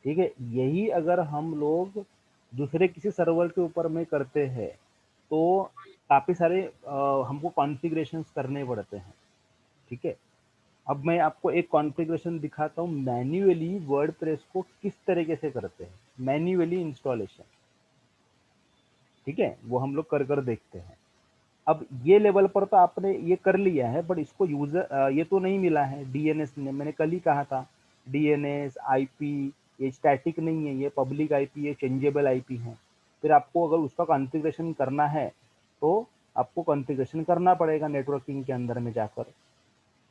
ठीक है, यही अगर हम लोग दूसरे किसी सर्वर के ऊपर में करते हैं तो काफ़ी सारे हमको कॉन्फ़िगरेशंस करने पड़ते हैं। ठीक है, अब मैं आपको एक कॉन्फ़िगरेशन दिखाता हूँ मैन्युअली वर्डप्रेस को किस तरीके से करते हैं, मैन्युअली इंस्टॉलेशन। ठीक है, वो हम लोग कर कर देखते हैं। अब ये लेवल पर तो आपने ये कर लिया है, बट इसको यूजर ये तो नहीं मिला है डीएनएस ने, मैंने कल ही कहा था डीएनएस आईपी ये स्टैटिक नहीं है, ये पब्लिक आईपी, ये चेंजेबल आईपी है। फिर आपको अगर उसका कॉन्फ़िगरेशन करना है तो आपको कॉन्फ़िगरेशन करना पड़ेगा नेटवर्किंग के अंदर में जाकर।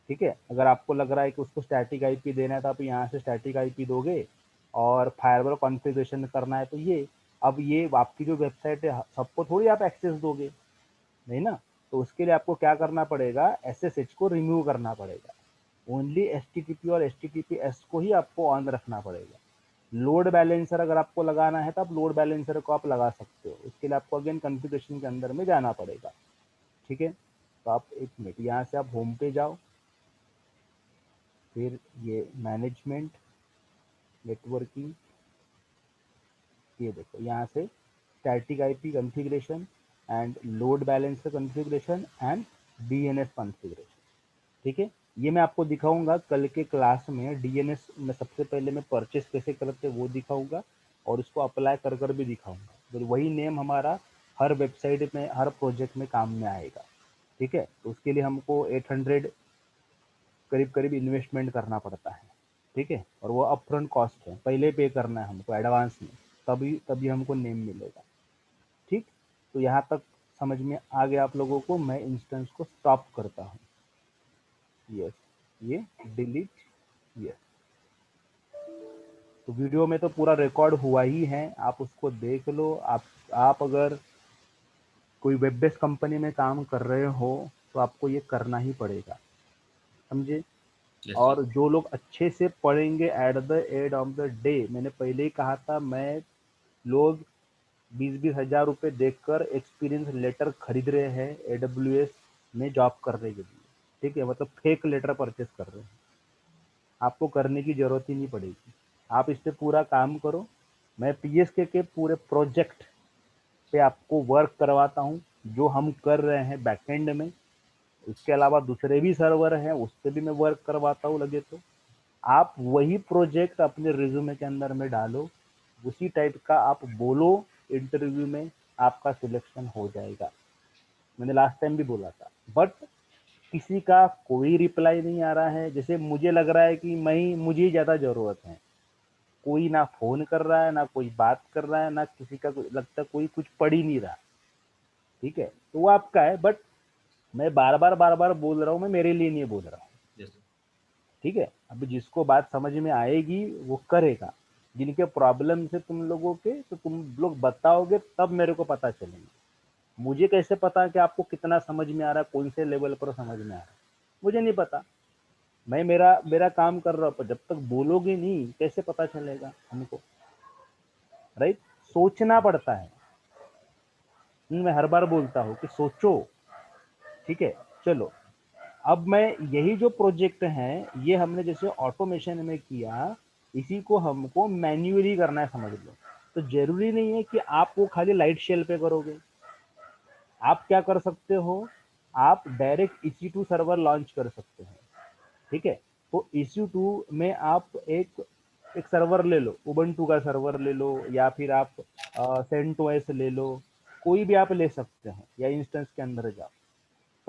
ठीक है, अगर आपको लग रहा है कि उसको स्टैटिक आईपी देना है तो आप यहाँ से स्टैटिक आईपी दोगे, और फायरवॉल कॉन्फ़िगरेशन करना है तो ये, अब ये आपकी जो वेबसाइट है सबको थोड़ी आप एक्सेस दोगे, नहीं ना। तो उसके लिए आपको क्या करना पड़ेगा, एसएसएच को रिमूव करना पड़ेगा, ओनली एचटीटीपी और एचटीटीपीएस को ही आपको ऑन रखना पड़ेगा। लोड बैलेंसर अगर आपको लगाना है तो आप लोड बैलेंसर को आप लगा सकते हो, उसके लिए आपको अगेन कॉन्फ़िगरेशन के अंदर में जाना पड़ेगा। ठीक है, तो आप एक मिनट यहाँ से आप होम पे जाओ, फिर ये मैनेजमेंट नेटवर्किंग, ये देखो यहाँ से static IP configuration and load balancer configuration and DNS configuration. ठीक है, ये मैं आपको दिखाऊंगा कल के क्लास में। डीएनएस में सबसे पहले मैं परचेस कैसे करते वो दिखाऊंगा, और इसको अप्लाई कर कर भी दिखाऊंगा, तो वही नेम हमारा हर वेबसाइट में हर प्रोजेक्ट में काम में आएगा। ठीक है, तो उसके लिए हमको 800 करीब करीब इन्वेस्टमेंट करना पड़ता है। ठीक है, और वो अपफ्रंट कॉस्ट है, पहले पे करना है हमको एडवांस में, तभी तभी हमको नेम मिलेगा। ठीक, तो यहाँ तक समझ में आ गया आप लोगों को। मैं इंस्टेंस को स्टॉप करता हूँ, यस, ये डिलीट, यस। तो वीडियो में तो पूरा रिकॉर्ड हुआ ही है, आप उसको देख लो। आप अगर कोई वेब बेस्ड कंपनी में काम कर रहे हो तो आपको ये करना ही पड़ेगा, समझे। यस और सर। जो लोग अच्छे से पढ़ेंगे at the end of the day, मैंने पहले ही कहा था, मैं लोग 20-20 हज़ार रुपये देकर एक्सपीरियंस लेटर खरीद रहे हैं AWS में जॉब करने के लिए। ठीक है, मतलब फेक लेटर परचेस कर रहे हैं, आपको करने की ज़रूरत ही नहीं पड़ेगी। आप इस पे पूरा काम करो, मैं पीएसके के पूरे प्रोजेक्ट पे आपको वर्क करवाता हूँ जो हम कर रहे हैं बैकएंड में। इसके अलावा दूसरे भी सर्वर हैं, उस पर भी मैं वर्क करवाता हूँ लगे तो। आप वही प्रोजेक्ट अपने रिज्यूमे के अंदर में डालो, उसी टाइप का आप बोलो इंटरव्यू में, आपका सिलेक्शन हो जाएगा। मैंने लास्ट टाइम भी बोला था, बट किसी का कोई रिप्लाई नहीं आ रहा है, जैसे मुझे लग रहा है कि मुझे ही ज़्यादा ज़रूरत है। कोई ना फ़ोन कर रहा है, ना कोई बात कर रहा है, ना किसी का लगता है कोई कुछ पढ़ ही नहीं रहा। ठीक है, तो वो आपका है, बट मैं बार-बार बोल रहा हूँ, मैं मेरे लिए नहीं बोल रहा हूँ। Yes sir. ठीक है, अब जिसको बात समझ में आएगी वो करेगा। जिनके प्रॉब्लम से तुम लोगों के, तो तुम लोग बताओगे तब मेरे को पता चलेगा। मुझे कैसे पता कि आपको कितना समझ में आ रहा है, कौन से लेवल पर समझ में आ रहा है, मुझे नहीं पता। मैं मेरा मेरा काम कर रहा हूँ, पर जब तक बोलोगे नहीं कैसे पता चलेगा हमको, राइट? सोचना पड़ता है। मैं हर बार बोलता हूँ कि सोचो। ठीक है, चलो अब मैं यही जो प्रोजेक्ट है ये हमने जैसे ऑटोमेशन में किया, इसी को हमको मैन्युअली करना है, समझ लो। तो जरूरी नहीं है कि आप वो खाली लाइट शेल पे करोगे। आप क्या कर सकते हो, आप डायरेक्ट EC2 सर्वर लॉन्च कर सकते हैं। ठीक है, तो EC2 में आप एक एक सर्वर ले लो, उबंटू का सर्वर ले लो, या फिर आप सेंटोस ले लो, कोई भी आप ले सकते हैं, या इंस्टेंस के अंदर जाओ।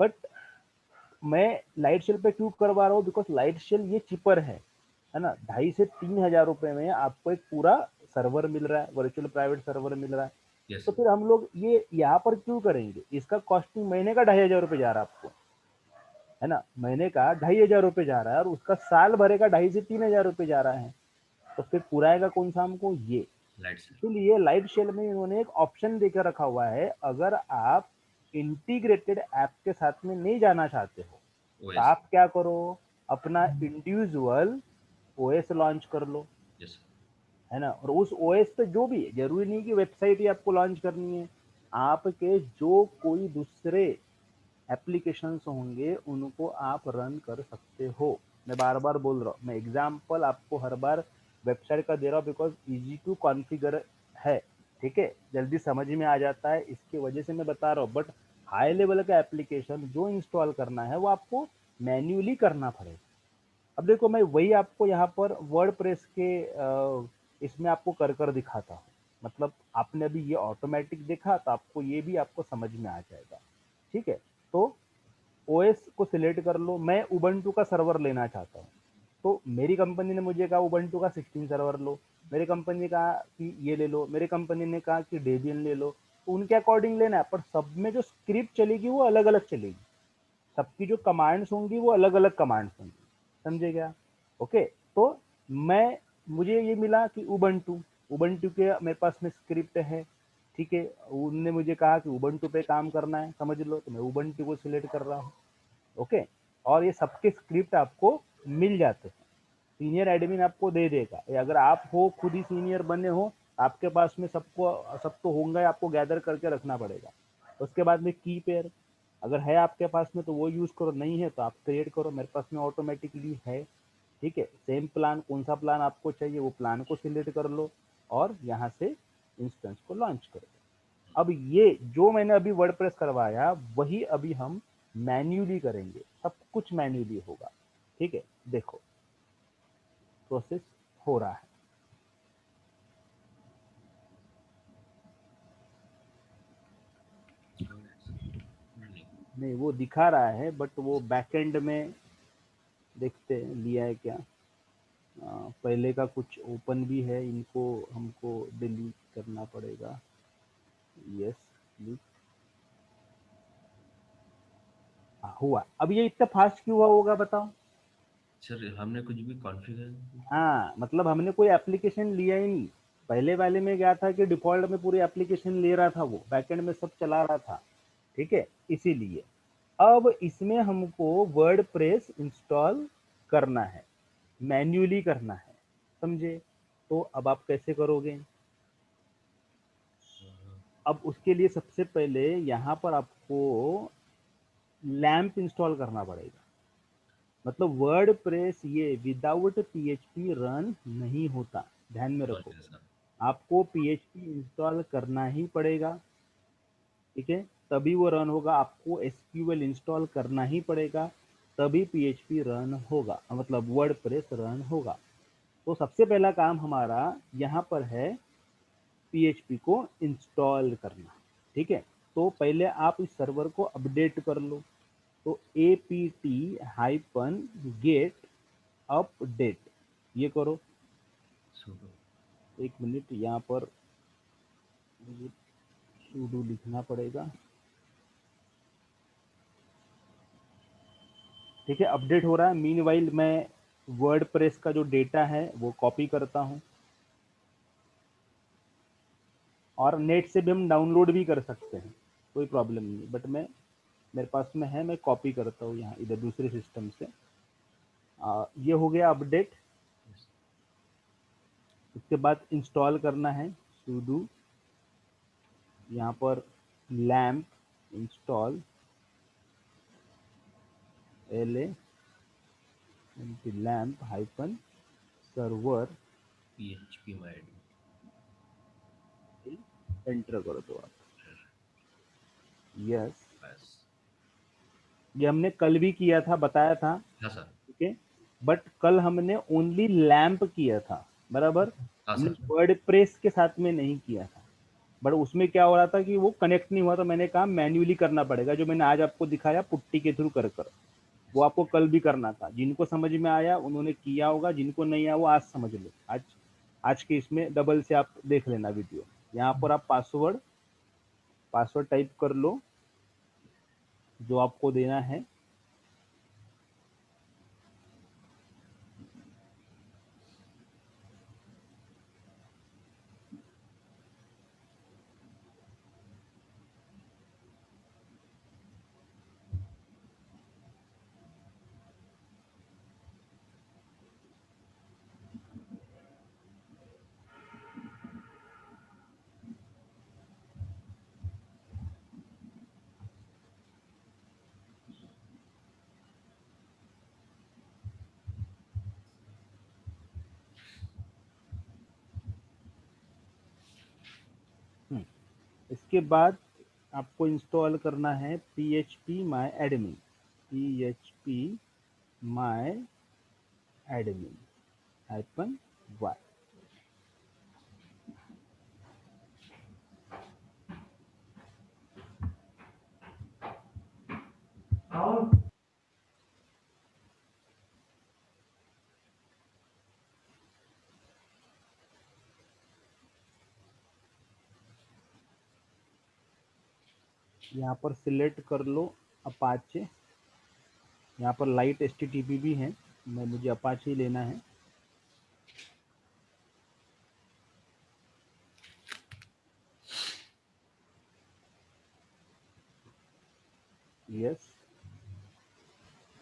बट मैं लाइट शेल पे क्यों करवा रहा हूँ, बिकॉज लाइट शेल ये चिपर है ना। 2,500 से 3,000 रुपए में आपको एक पूरा सर्वर मिल रहा है, वर्चुअल प्राइवेट सर्वर मिल रहा है। यस तो सर। फिर हम लोग ये यहाँ पर क्यों करेंगे, इसका कॉस्टिंग महीने का 2,500 रुपये जा रहा है आपको, है ना। महीने का 2,500 रुपये जा रहा है, और उसका साल भरे का 2,500 से 3,000 रुपये जा रहा है। तो फिर पुराएगा कौन सा हमको, ये। Light sir. इसलिए लाइट शेल में इन्होंने एक ऑप्शन देकर रखा हुआ है, अगर आप इंटीग्रेटेड ऐप के साथ में नहीं जाना चाहते हो, तो ओएस। आप क्या करो, अपना इंडिविजुअल ओएस लॉन्च कर लो, यस सर। है ना। और उस ओएस पे जो भी है, जरूरी नहीं कि वेबसाइट ही आपको लॉन्च करनी है, आपके जो कोई दूसरे एप्लीकेशंस होंगे उनको आप रन कर सकते हो। मैं बार बार बोल रहा हूँ, मैं एग्जाम्पल आपको हर बार वेबसाइट का दे रहा हूँ, बिकॉज इजी टू कॉन्फ़िगर है। ठीक है, जल्दी समझ में आ जाता है, इसकी वजह से मैं बता रहा हूँ। बट हाई लेवल का एप्लीकेशन जो इंस्टॉल करना है वो आपको मैन्युअली करना पड़ेगा। अब देखो, मैं वही आपको यहाँ पर वर्ड प्रेस के इसमें आपको कर कर दिखाता हूँ। मतलब आपने अभी ये ऑटोमेटिक देखा, तो आपको ये भी आपको समझ में आ जाएगा। ठीक है, तो ओएस को सिलेक्ट कर लो। मैं उबंटू का सर्वर लेना चाहता हूँ, तो मेरी कंपनी ने मुझे कहा उबंटू का 16 सर्वर लो, मेरी कंपनी ने कहा कि ये ले लो, मेरी कंपनी ने कहा कि डेबियन ले लो। तो उनके अकॉर्डिंग लेना है, पर सब में जो स्क्रिप्ट चलेगी वो अलग अलग चलेगी, सबकी जो कमांड्स होंगी वो अलग अलग कमांड्स होंगी, समझे क्या? ओके, तो मैं मुझे ये मिला कि उबंटू उबंटू के मेरे पास में स्क्रिप्ट है। ठीक है, उनने मुझे कहा कि उबंटू पे काम करना है, समझ लो, तो मैं उबंटू को सिलेक्ट कर रहा हूँ। ओके, और ये सबके स्क्रिप्ट आपको मिल जाते हैं, सीनियर एडमिन आपको दे देगा। अगर आप हो खुद ही सीनियर बने हो, आपके पास में सब तो होंगे, आपको गैदर करके रखना पड़ेगा। उसके बाद में की पेयर अगर है आपके पास में तो वो यूज़ करो, नहीं है तो आप क्रिएट करो, मेरे पास में ऑटोमेटिकली है। ठीक है, सेम प्लान, कौन सा प्लान आपको चाहिए वो प्लान को सिलेक्ट कर लो, और यहाँ से इंस्टेंस को लॉन्च कर दो। अब ये जो मैंने अभी वर्डप्रेस करवाया वही अभी हम मैन्युअली करेंगे, सब कुछ मैन्युअली होगा। ठीक है, देखो प्रोसेस हो रहा है। नहीं, वो दिखा रहा है, बट वो बैकएंड में देखते हैं लिया है क्या। पहले का कुछ ओपन भी है, इनको हमको डिलीट करना पड़ेगा। यस, हुआ। अब ये इतना फास्ट क्यों हुआ होगा बताओ? सर हमने कुछ भी कॉन्फ़िगर। हाँ, मतलब हमने कोई एप्लीकेशन लिया ही नहीं। पहले वाले में क्या था कि डिफॉल्ट में पूरी एप्लीकेशन ले रहा था, वो बैकएंड में सब चला रहा था। ठीक है, इसीलिए अब इसमें हमको वर्ड प्रेस इंस्टॉल करना है, मैन्युअली करना है, समझे? तो अब आप कैसे करोगे? अब उसके लिए सबसे पहले यहाँ पर आपको लैंप इंस्टॉल करना पड़ेगा। मतलब वर्ड प्रेस ये विदाउट PHP रन नहीं होता, ध्यान में रखो। आपको PHP इंस्टॉल करना ही पड़ेगा। ठीक है, तभी वो रन होगा। आपको SQL इंस्टॉल करना ही पड़ेगा, तभी PHP रन होगा, मतलब वर्ड प्रेस रन होगा। तो सबसे पहला काम हमारा यहाँ पर है PHP को इंस्टॉल करना। ठीक है, तो पहले आप इस सर्वर को अपडेट कर लो। तो apt-get अपडेट ये करो। sudo एक मिनट, यहाँ पर मुझे sudo लिखना पड़ेगा। ठीक है, अपडेट हो रहा है। मीनवाइल मैं वर्डप्रेस का जो डेटा है वो कॉपी करता हूँ, और नेट से भी हम डाउनलोड भी कर सकते हैं, कोई प्रॉब्लम नहीं। बट मैं, मेरे पास में है, मैं कॉपी करता हूँ यहाँ इधर दूसरे सिस्टम से। ये हो गया अपडेट। yes उसके बाद इंस्टॉल करना है sudo, यहाँ पर lamp install la lamp hyphen server, php my admin enter कर दो आप। यस, बस ये हमने कल भी किया था, बताया था। हाँ सर ठीक है, बट कल हमने ओनली लैम्प किया था, बराबर। हाँ हमने सर वर्डप्रेस के साथ में नहीं किया था। बट उसमें क्या हो रहा था कि वो कनेक्ट नहीं हुआ, तो मैंने कहा मैन्युअली करना पड़ेगा, जो मैंने आज आपको दिखाया पुट्टी के थ्रू कर कर, वो आपको कल भी करना था। जिनको समझ में आया उन्होंने किया होगा, जिनको नहीं आया वो आज समझ लो। आज आज के इसमें डबल से आप देख लेना वीडियो। यहाँ पर आप पासवर्ड पासवर्ड टाइप कर लो जो आपको देना है। इसके बाद आपको इंस्टॉल करना है PHP माई एडमिन, PHP माई एडमिन -y। यहाँ पर सिलेक्ट कर लो अपाचे। यहाँ पर लाइट HTTP भी है, मैं मुझे अपाचे ही लेना है। यस,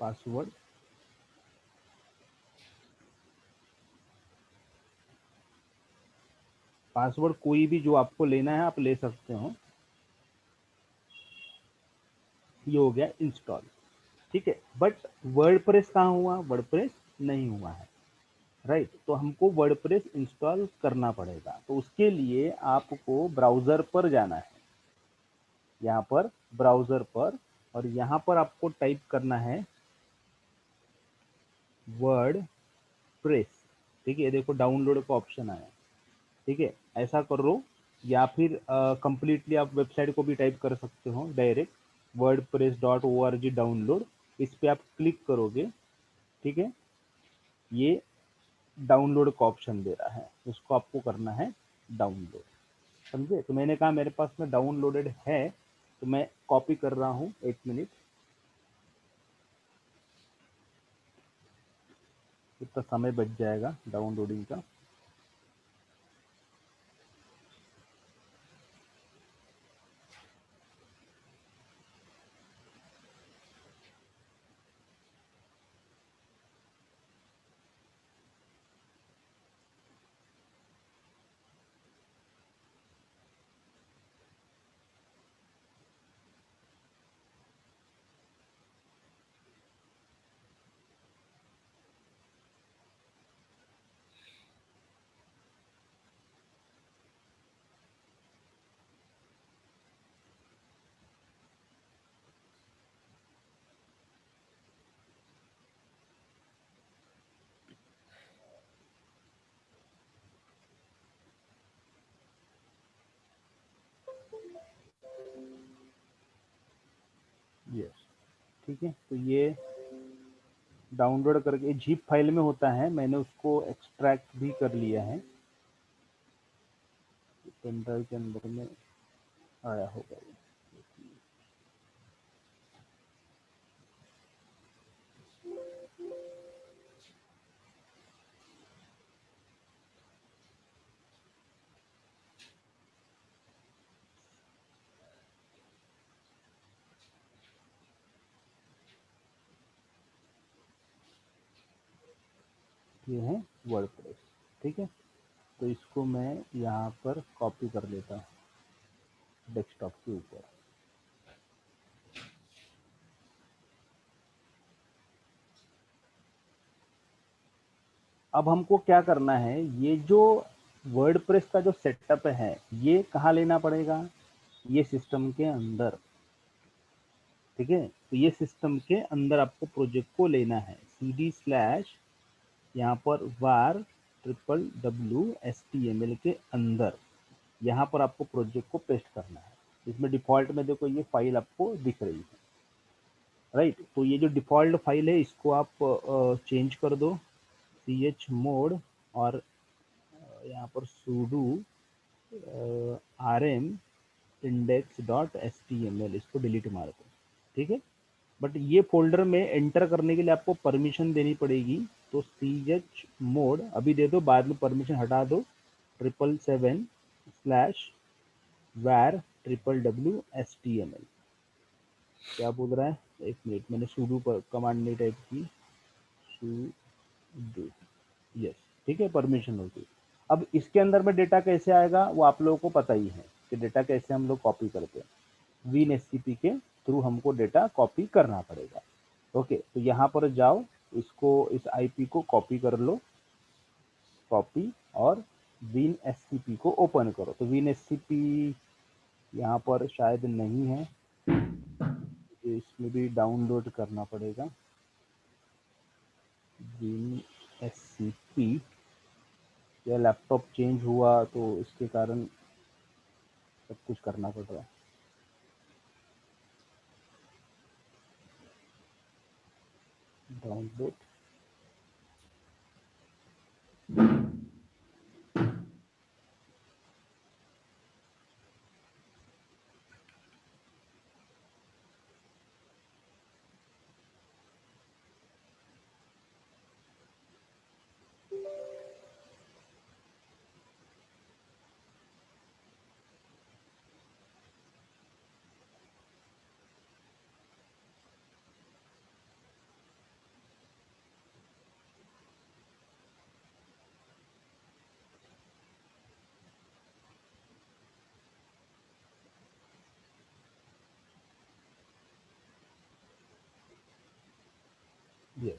पासवर्ड पासवर्ड कोई भी जो आपको लेना है आप ले सकते हो। ये हो गया इंस्टॉल। ठीक है, बट वर्डप्रेस कहाँ हुआ? वर्डप्रेस नहीं हुआ है, राइट। तो हमको वर्डप्रेस इंस्टॉल करना पड़ेगा। तो उसके लिए आपको ब्राउज़र पर जाना है, यहाँ पर ब्राउज़र पर, और यहाँ पर आपको टाइप करना है वर्डप्रेस। ठीक है, ये देखो डाउनलोड का ऑप्शन आया। ठीक है, ऐसा कर लो, या फिर कंप्लीटली आप वेबसाइट को भी टाइप कर सकते हो डायरेक्ट, wordpress.org डाउनलोड। इस पे आप क्लिक करोगे, ठीक है, ये डाउनलोड का ऑप्शन दे रहा है, उसको आपको करना है डाउनलोड। समझे? तो मैंने कहा मेरे पास में डाउनलोडेड है, तो मैं कॉपी कर रहा हूँ। एक मिनट, कितना समय बच जाएगा डाउनलोडिंग का। यस, ठीक है, तो ये डाउनलोड करके जिप फाइल में होता है, मैंने उसको एक्सट्रैक्ट भी कर लिया है, पेन ड्राइव के अंदर में आया होगा। ये है वर्डप्रेस, ठीक है। तो इसको मैं यहाँ पर कॉपी कर लेता हूँ डेस्कटॉप के ऊपर। अब हमको क्या करना है, ये जो वर्डप्रेस का जो सेटअप है ये कहाँ लेना पड़ेगा, ये सिस्टम के अंदर, ठीक है। तो ये सिस्टम के अंदर आपको प्रोजेक्ट को लेना है, cd/ यहाँ पर var www.html के अंदर यहाँ पर आपको प्रोजेक्ट को पेस्ट करना है। इसमें डिफॉल्ट में देखो ये फाइल आपको दिख रही है, राइट। तो ये जो डिफॉल्ट फाइल है इसको आप चेंज कर दो, chmod और यहाँ पर sudo rm index.html इसको डिलीट मार दो, ठीक है। बट ये फोल्डर में एंटर करने के लिए आपको परमिशन देनी पड़ेगी, तो chmod अभी दे दो, बाद में परमिशन हटा दो, 777/var www.html। क्या बोल रहा है, एक मिनट, मैंने sudo पर कमांड नहीं टाइप की, sudo, यस, ठीक है, परमिशन होगी। अब इसके अंदर में डेटा कैसे आएगा वो आप लोगों को पता ही है कि डेटा कैसे हम लोग कॉपी करते हैं, WinSCP के थ्रू हमको डेटा कॉपी करना पड़ेगा। ओके, तो यहाँ पर जाओ, इसको इस आईपी को कॉपी कर लो, कॉपी, और WinSCP को ओपन करो। तो WinSCP यहाँ पर शायद नहीं है, इसमें भी डाउनलोड करना पड़ेगा WinSCP। या लैपटॉप चेंज हुआ तो इसके कारण सब कुछ करना पड़ रहा है। डाउनलोड, यस,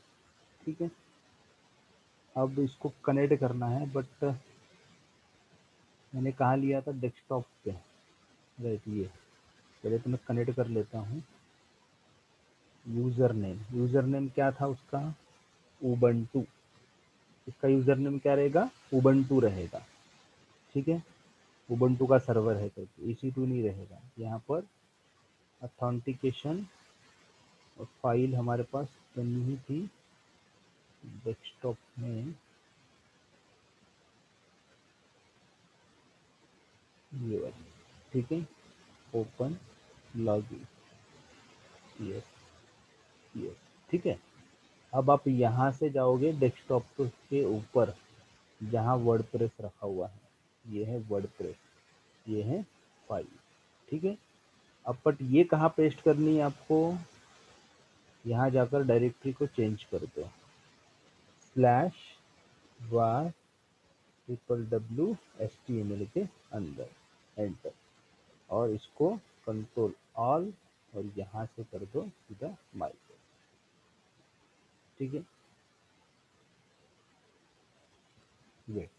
ठीक है। अब इसको कनेक्ट करना है, बट मैंने कहाँ लिया था, डेस्कटॉप पे, राइट। ये पहले तो मैं कनेक्ट कर लेता हूँ। यूज़र नेम क्या था उसका, उबंटू। इसका यूज़र नेम क्या रहेगा, उबंटू रहेगा, ठीक है। उबंटू का सर्वर है तो EC2 नहीं रहेगा। यहाँ पर ऑथेंटिकेशन और फाइल हमारे पास बनी ही थी डेस्कटॉप में, ये वाली, ठीक है। ओपन, लॉगिन, यस, यस, ठीक है। अब आप यहाँ से जाओगे डेस्कटॉप के ऊपर जहाँ वर्डप्रेस रखा हुआ है, ये है वर्डप्रेस, ये है फाइल, ठीक है। अब बट ये कहाँ पेस्ट करनी है आपको, यहाँ जाकर डायरेक्टरी को चेंज कर दो, /var www.html के अंदर, एंटर, और इसको कंट्रोल ऑल, और यहाँ से कर दो सीधा माइक्रो, ठीक है। वेट,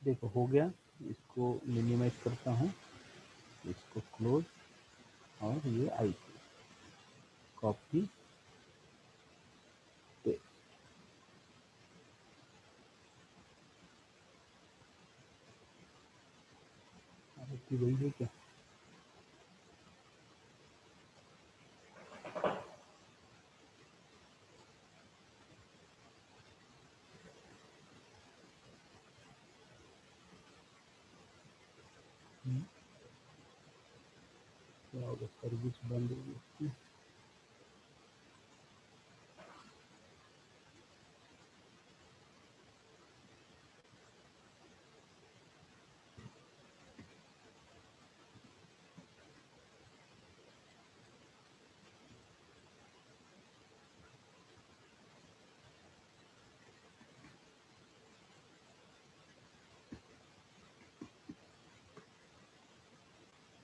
देखो हो गया, इसको मिनिमाइज करता हूँ, इसको क्लोज, और ये आईपी कॉपी पेस्ट। आईपी वही है क्या? क्या होगा, सर्विस बंद होगी इसकी।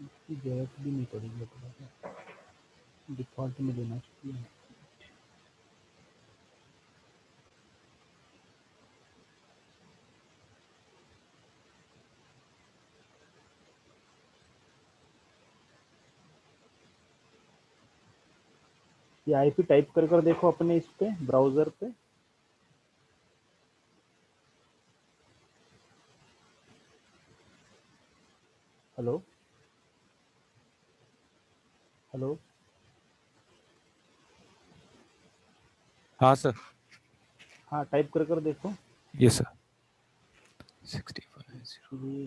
इसकी जरूरत भी नहीं पड़ेगी, थोड़ा डिफॉल्ट में देना चाहिए। ये आईपी टाइप कर कर देखो अपने इस पे ब्राउजर पे। हेलो हेलो, हाँ सर। हाँ टाइप कर कर देखो। Yes sir. 65 ये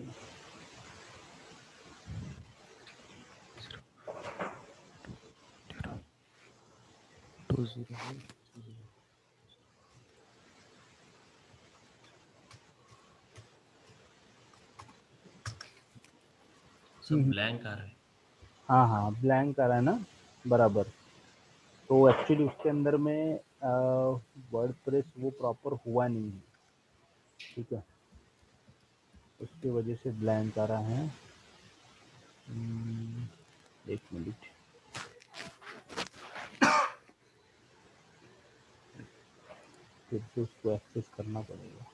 20। सब ब्लैंक आ रहा है। हाँ हाँ ब्लैंक आ रहा है ना, बराबर। तो एक्चुअली उसके अंदर में वर्डप्रेस वो प्रॉपर हुआ नहीं है, ठीक है, उसकी वजह से ब्लैंक आ रहा है। एक मिनट, फिर से उसको एक्सेस करना पड़ेगा।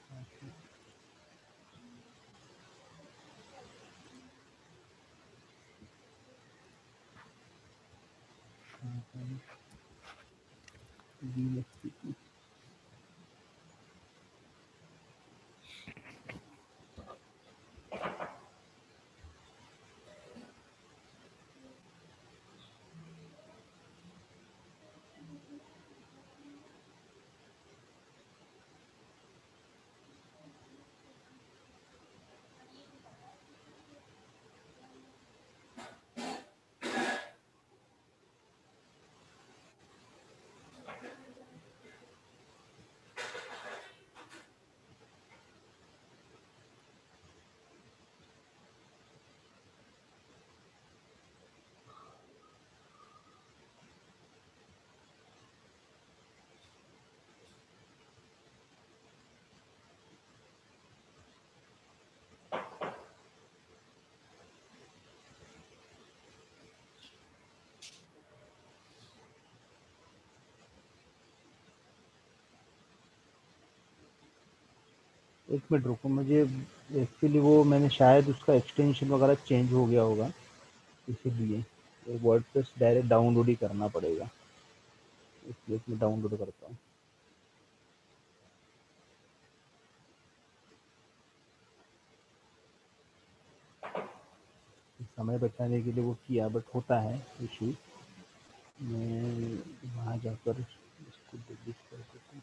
एक मिनट रुको, मुझे एक्चुअली वो मैंने शायद उसका एक्सटेंशन वगैरह चेंज हो गया होगा, इसीलिए वर्डप्रेस डायरेक्ट डाउनलोड ही करना पड़ेगा, इसलिए मैं डाउनलोड करता हूँ। समय बचाने के लिए वो किया, बट होता है इशू। मैं वहाँ जाकर इसको डिलीट कर देता हूँ।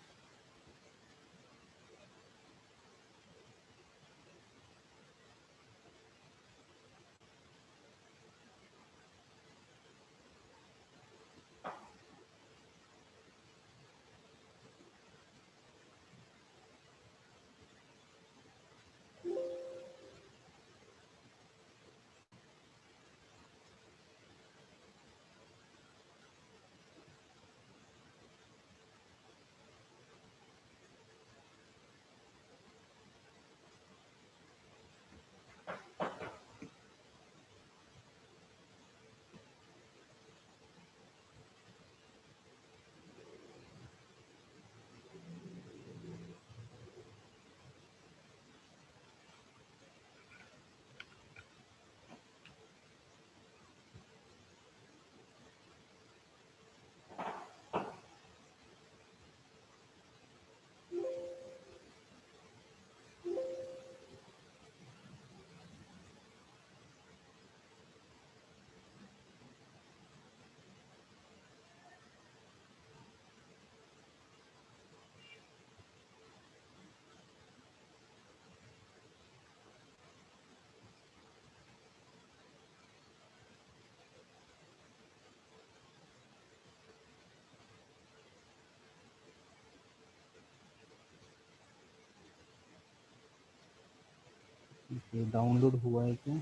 ये डाउनलोड हुआ है क्या?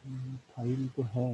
ये फाइल तो है।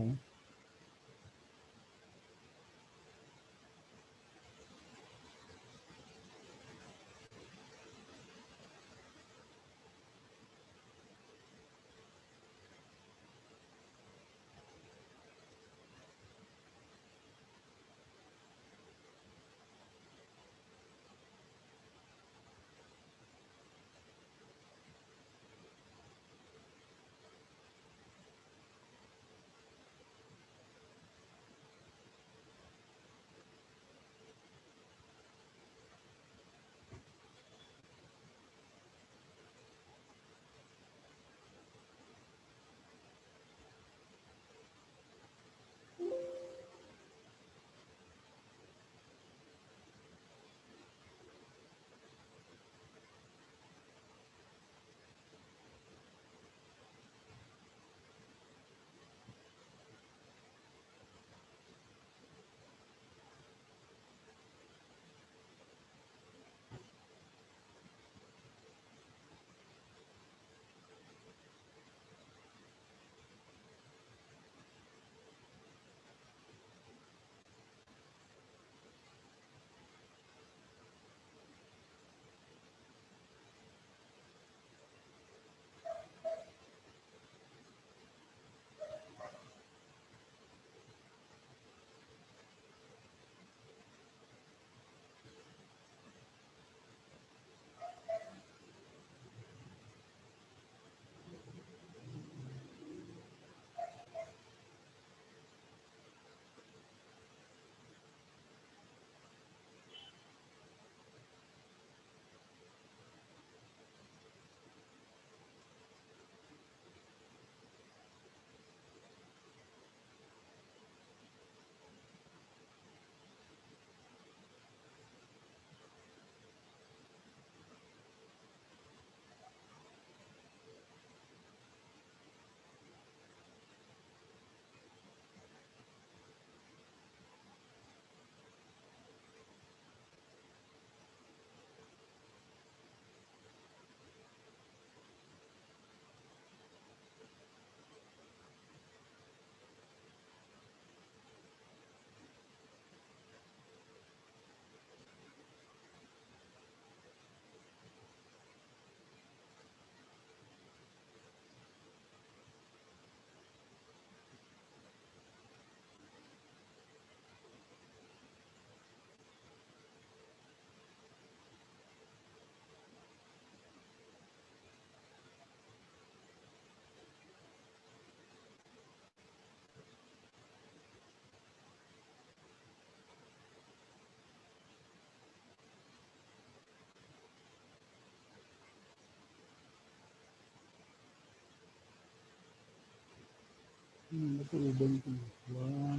तो ubuntu हुआ।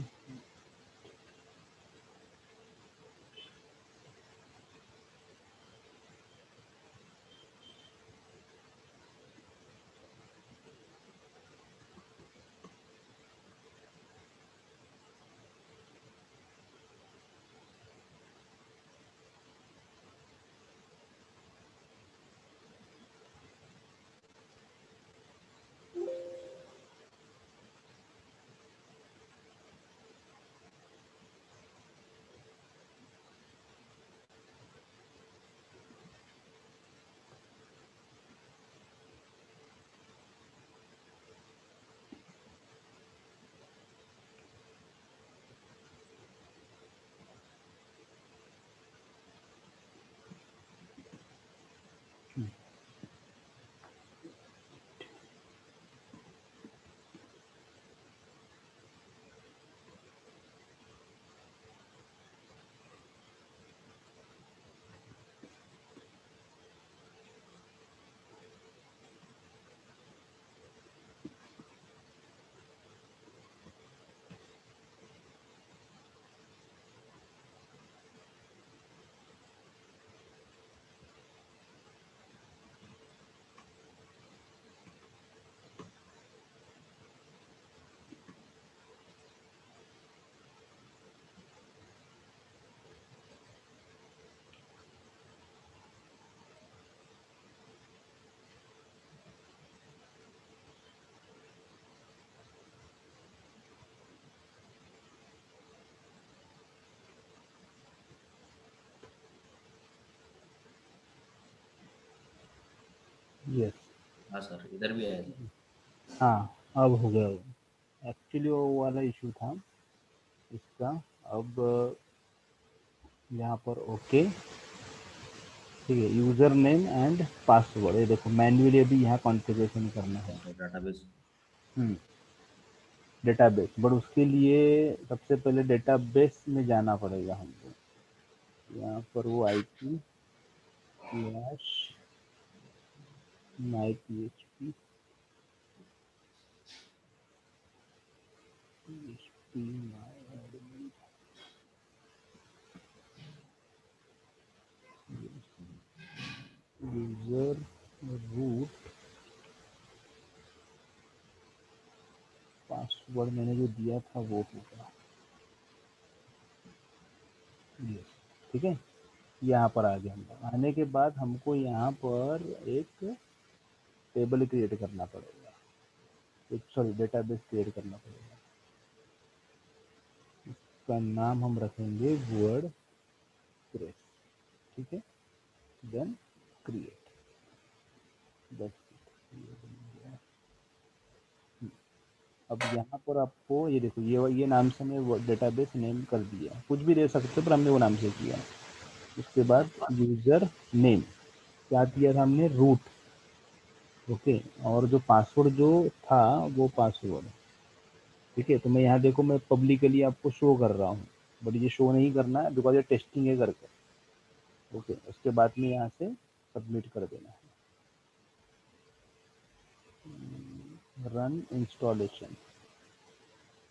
हाँ सर, इधर भी आया था। हाँ, अब हो गया। एक्चुअली वो वाला इशू था इसका। अब यहाँ पर ओके, ठीक है, यूज़र नेम एंड पासवर्ड, ये देखो मैन्युअली अभी यहाँ कॉन्फ़िगरेशन करना है। डेटाबेस। डेटाबेस, बट उसके लिए सबसे पहले डेटाबेस में जाना पड़ेगा हमको। यहाँ पर वो IP स्लैश माई PHP यूजर रूट पासवर्ड मैंने जो दिया था वो होगा, ये ठीक है। यहाँ पर आ गए हम लोग। आने के बाद हमको यहाँ पर एक टेबल क्रिएट करना पड़ेगा, एक सॉरी डेटाबेस क्रिएट करना पड़ेगा। इसका नाम हम रखेंगे वर्ड प्रेस, ठीक है, देन क्रिएट, अब यहाँ पर आपको ये देखो, ये नाम से हमने डेटाबेस नेम कर दिया, कुछ भी दे सकते हो पर हमने वो नाम से किया। उसके बाद यूजर नेम क्या दिया था हमने, रूट, ओके, और जो पासवर्ड जो था वो पासवर्ड, ठीक है। तो मैं यहाँ देखो, मैं पब्लिकली आपको शो कर रहा हूँ, बट ये शो नहीं करना है बिकॉज ये टेस्टिंग है करके, ओके। उसके बाद में यहाँ से सबमिट कर देना है, रन इंस्टॉलेशन,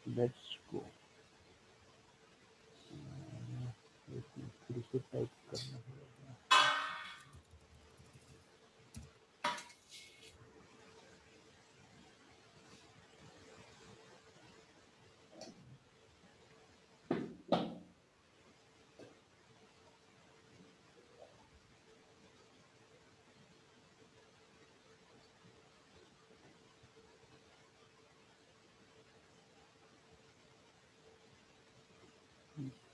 लेट्स गो। फिर से टाइप करना है।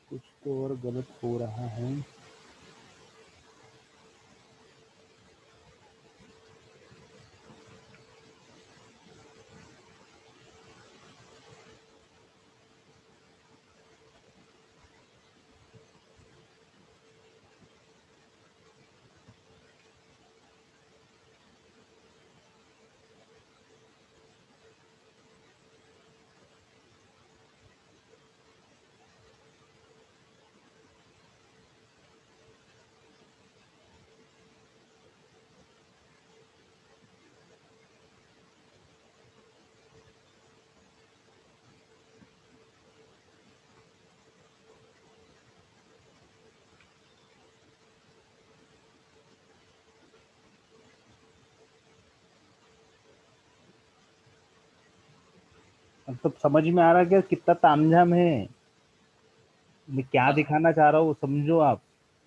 कुछ तो और गलत हो रहा है। अब तो समझ में आ रहा है कि कितना तामझाम है, मैं क्या दिखाना चाह रहा हूँ, समझो आप।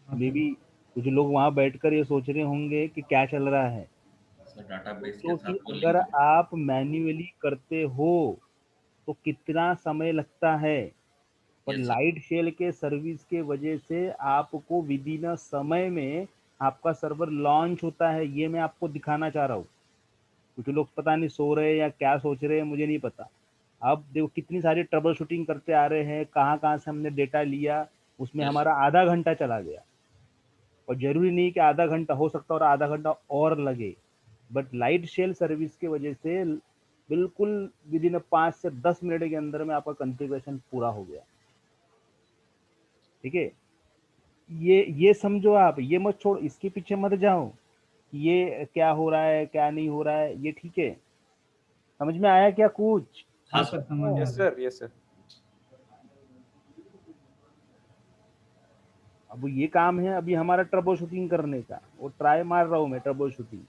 मे बी कुछ लोग वहां बैठकर ये सोच रहे होंगे कि क्या चल रहा है। सर डाटाबेस के सोचो कि साथ वो अगर लिंक। आप मैन्युअली करते हो तो कितना समय लगता है, पर यस सर। लाइट शेल के सर्विस के वजह से आपको विद इन समय में आपका सर्वर लॉन्च होता है। ये मैं आपको दिखाना चाह रहा हूँ। कुछ लोग पता नहीं सो रहे हैं या क्या सोच रहे हैं, मुझे नहीं पता। अब देखो कितनी सारी ट्रबल शूटिंग करते आ रहे हैं, कहाँ कहाँ से हमने डेटा लिया, उसमें यस हमारा आधा घंटा चला गया। और जरूरी नहीं कि आधा घंटा, हो सकता है और आधा घंटा और लगे, बट लाइट शेल सर्विस की वजह से बिल्कुल विद इन 5 से 10 मिनट के अंदर में आपका कॉन्फ़िगरेशन पूरा हो गया, ठीक है। ये समझो आप, ये मत छोड़, इसके पीछे मत जाओ ये क्या हो रहा है क्या नहीं हो रहा है, ये ठीक है। समझ में आया क्या कुछ? हाँ हाँ सर, सर। समझ में आ यस गया। Sir, yes sir. अब ये काम है अभी हमारा ट्रबल शूटिंग करने का, वो ट्राई मार रहा हूँ मैं ट्रबल शूटिंग।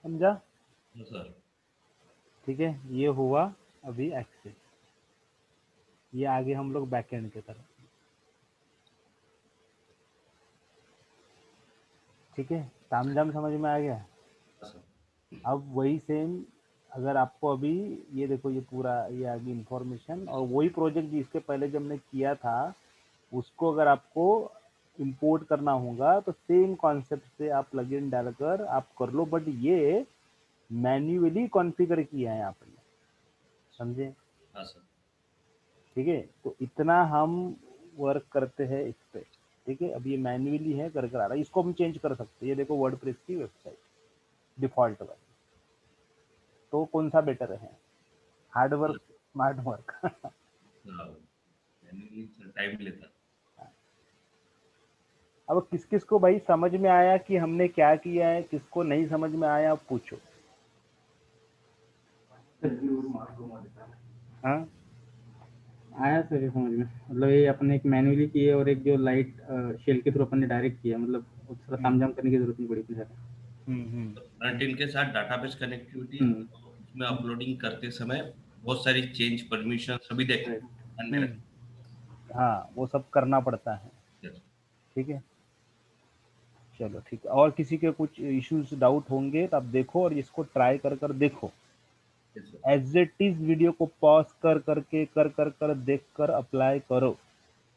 समझा? हाँ सर। ठीक है, ये हुआ अभी एक्सेस, ये आगे हम लोग बैकएंड की तरफ। ठीक है, तामझाम समझ में आ गया? हाँ सर। अब वही सेम, अगर आपको अभी ये देखो, ये पूरा ये आ गई इंफॉर्मेशन, और वही प्रोजेक्ट जिसके पहले जब हमने किया था उसको अगर आपको इंपोर्ट करना होगा तो सेम कॉन्सेप्ट से आप प्लगइन डालकर आप कर लो, बट ये मैन्युअली कॉन्फ़िगर किया है आपने, समझे? हाँ सर। ठीक है, तो इतना हम वर्क करते हैं इस पे। ठीक है, अब ये मैन्युअली है, कर आ रहा है, इसको हम चेंज कर सकते हैं। ये देखो वर्डप्रेस की वेबसाइट डिफॉल्ट वाली, तो कौन सा बेटर है, हार्ड वर्क स्मार्ट वर्क? हाँ, मैंने सर टाइम लेता। अब किस किस को भाई समझ में आया कि हमने क्या किया है, किसको नहीं समझ में आया आप पूछो। हाँ, आया सर ये समझ में, मतलब ये अपने एक मैन्युअली किए और एक जो लाइट शेल के थ्रू अपन ने डायरेक्ट किया, मतलब उसका तामझाम करने की जरूरत नहीं पड़ी थी सर। फ्रंट एंड के साथ डाटाबेस कनेक्टिविटी हम्म, उसमें अपलोडिंग करते समय बहुत सारी चेंज परमिशन सभी देख राइट। ध्यान में रखें। हाँ, वो सब करना पड़ता है। Yes, ठीक है, चलो ठीक है, और किसी के कुछ इश्यूज डाउट होंगे तो आप देखो और इसको ट्राई कर कर देखो, yes, sir. As it is video को पॉज कर करके कर देख कर अप्लाई करो,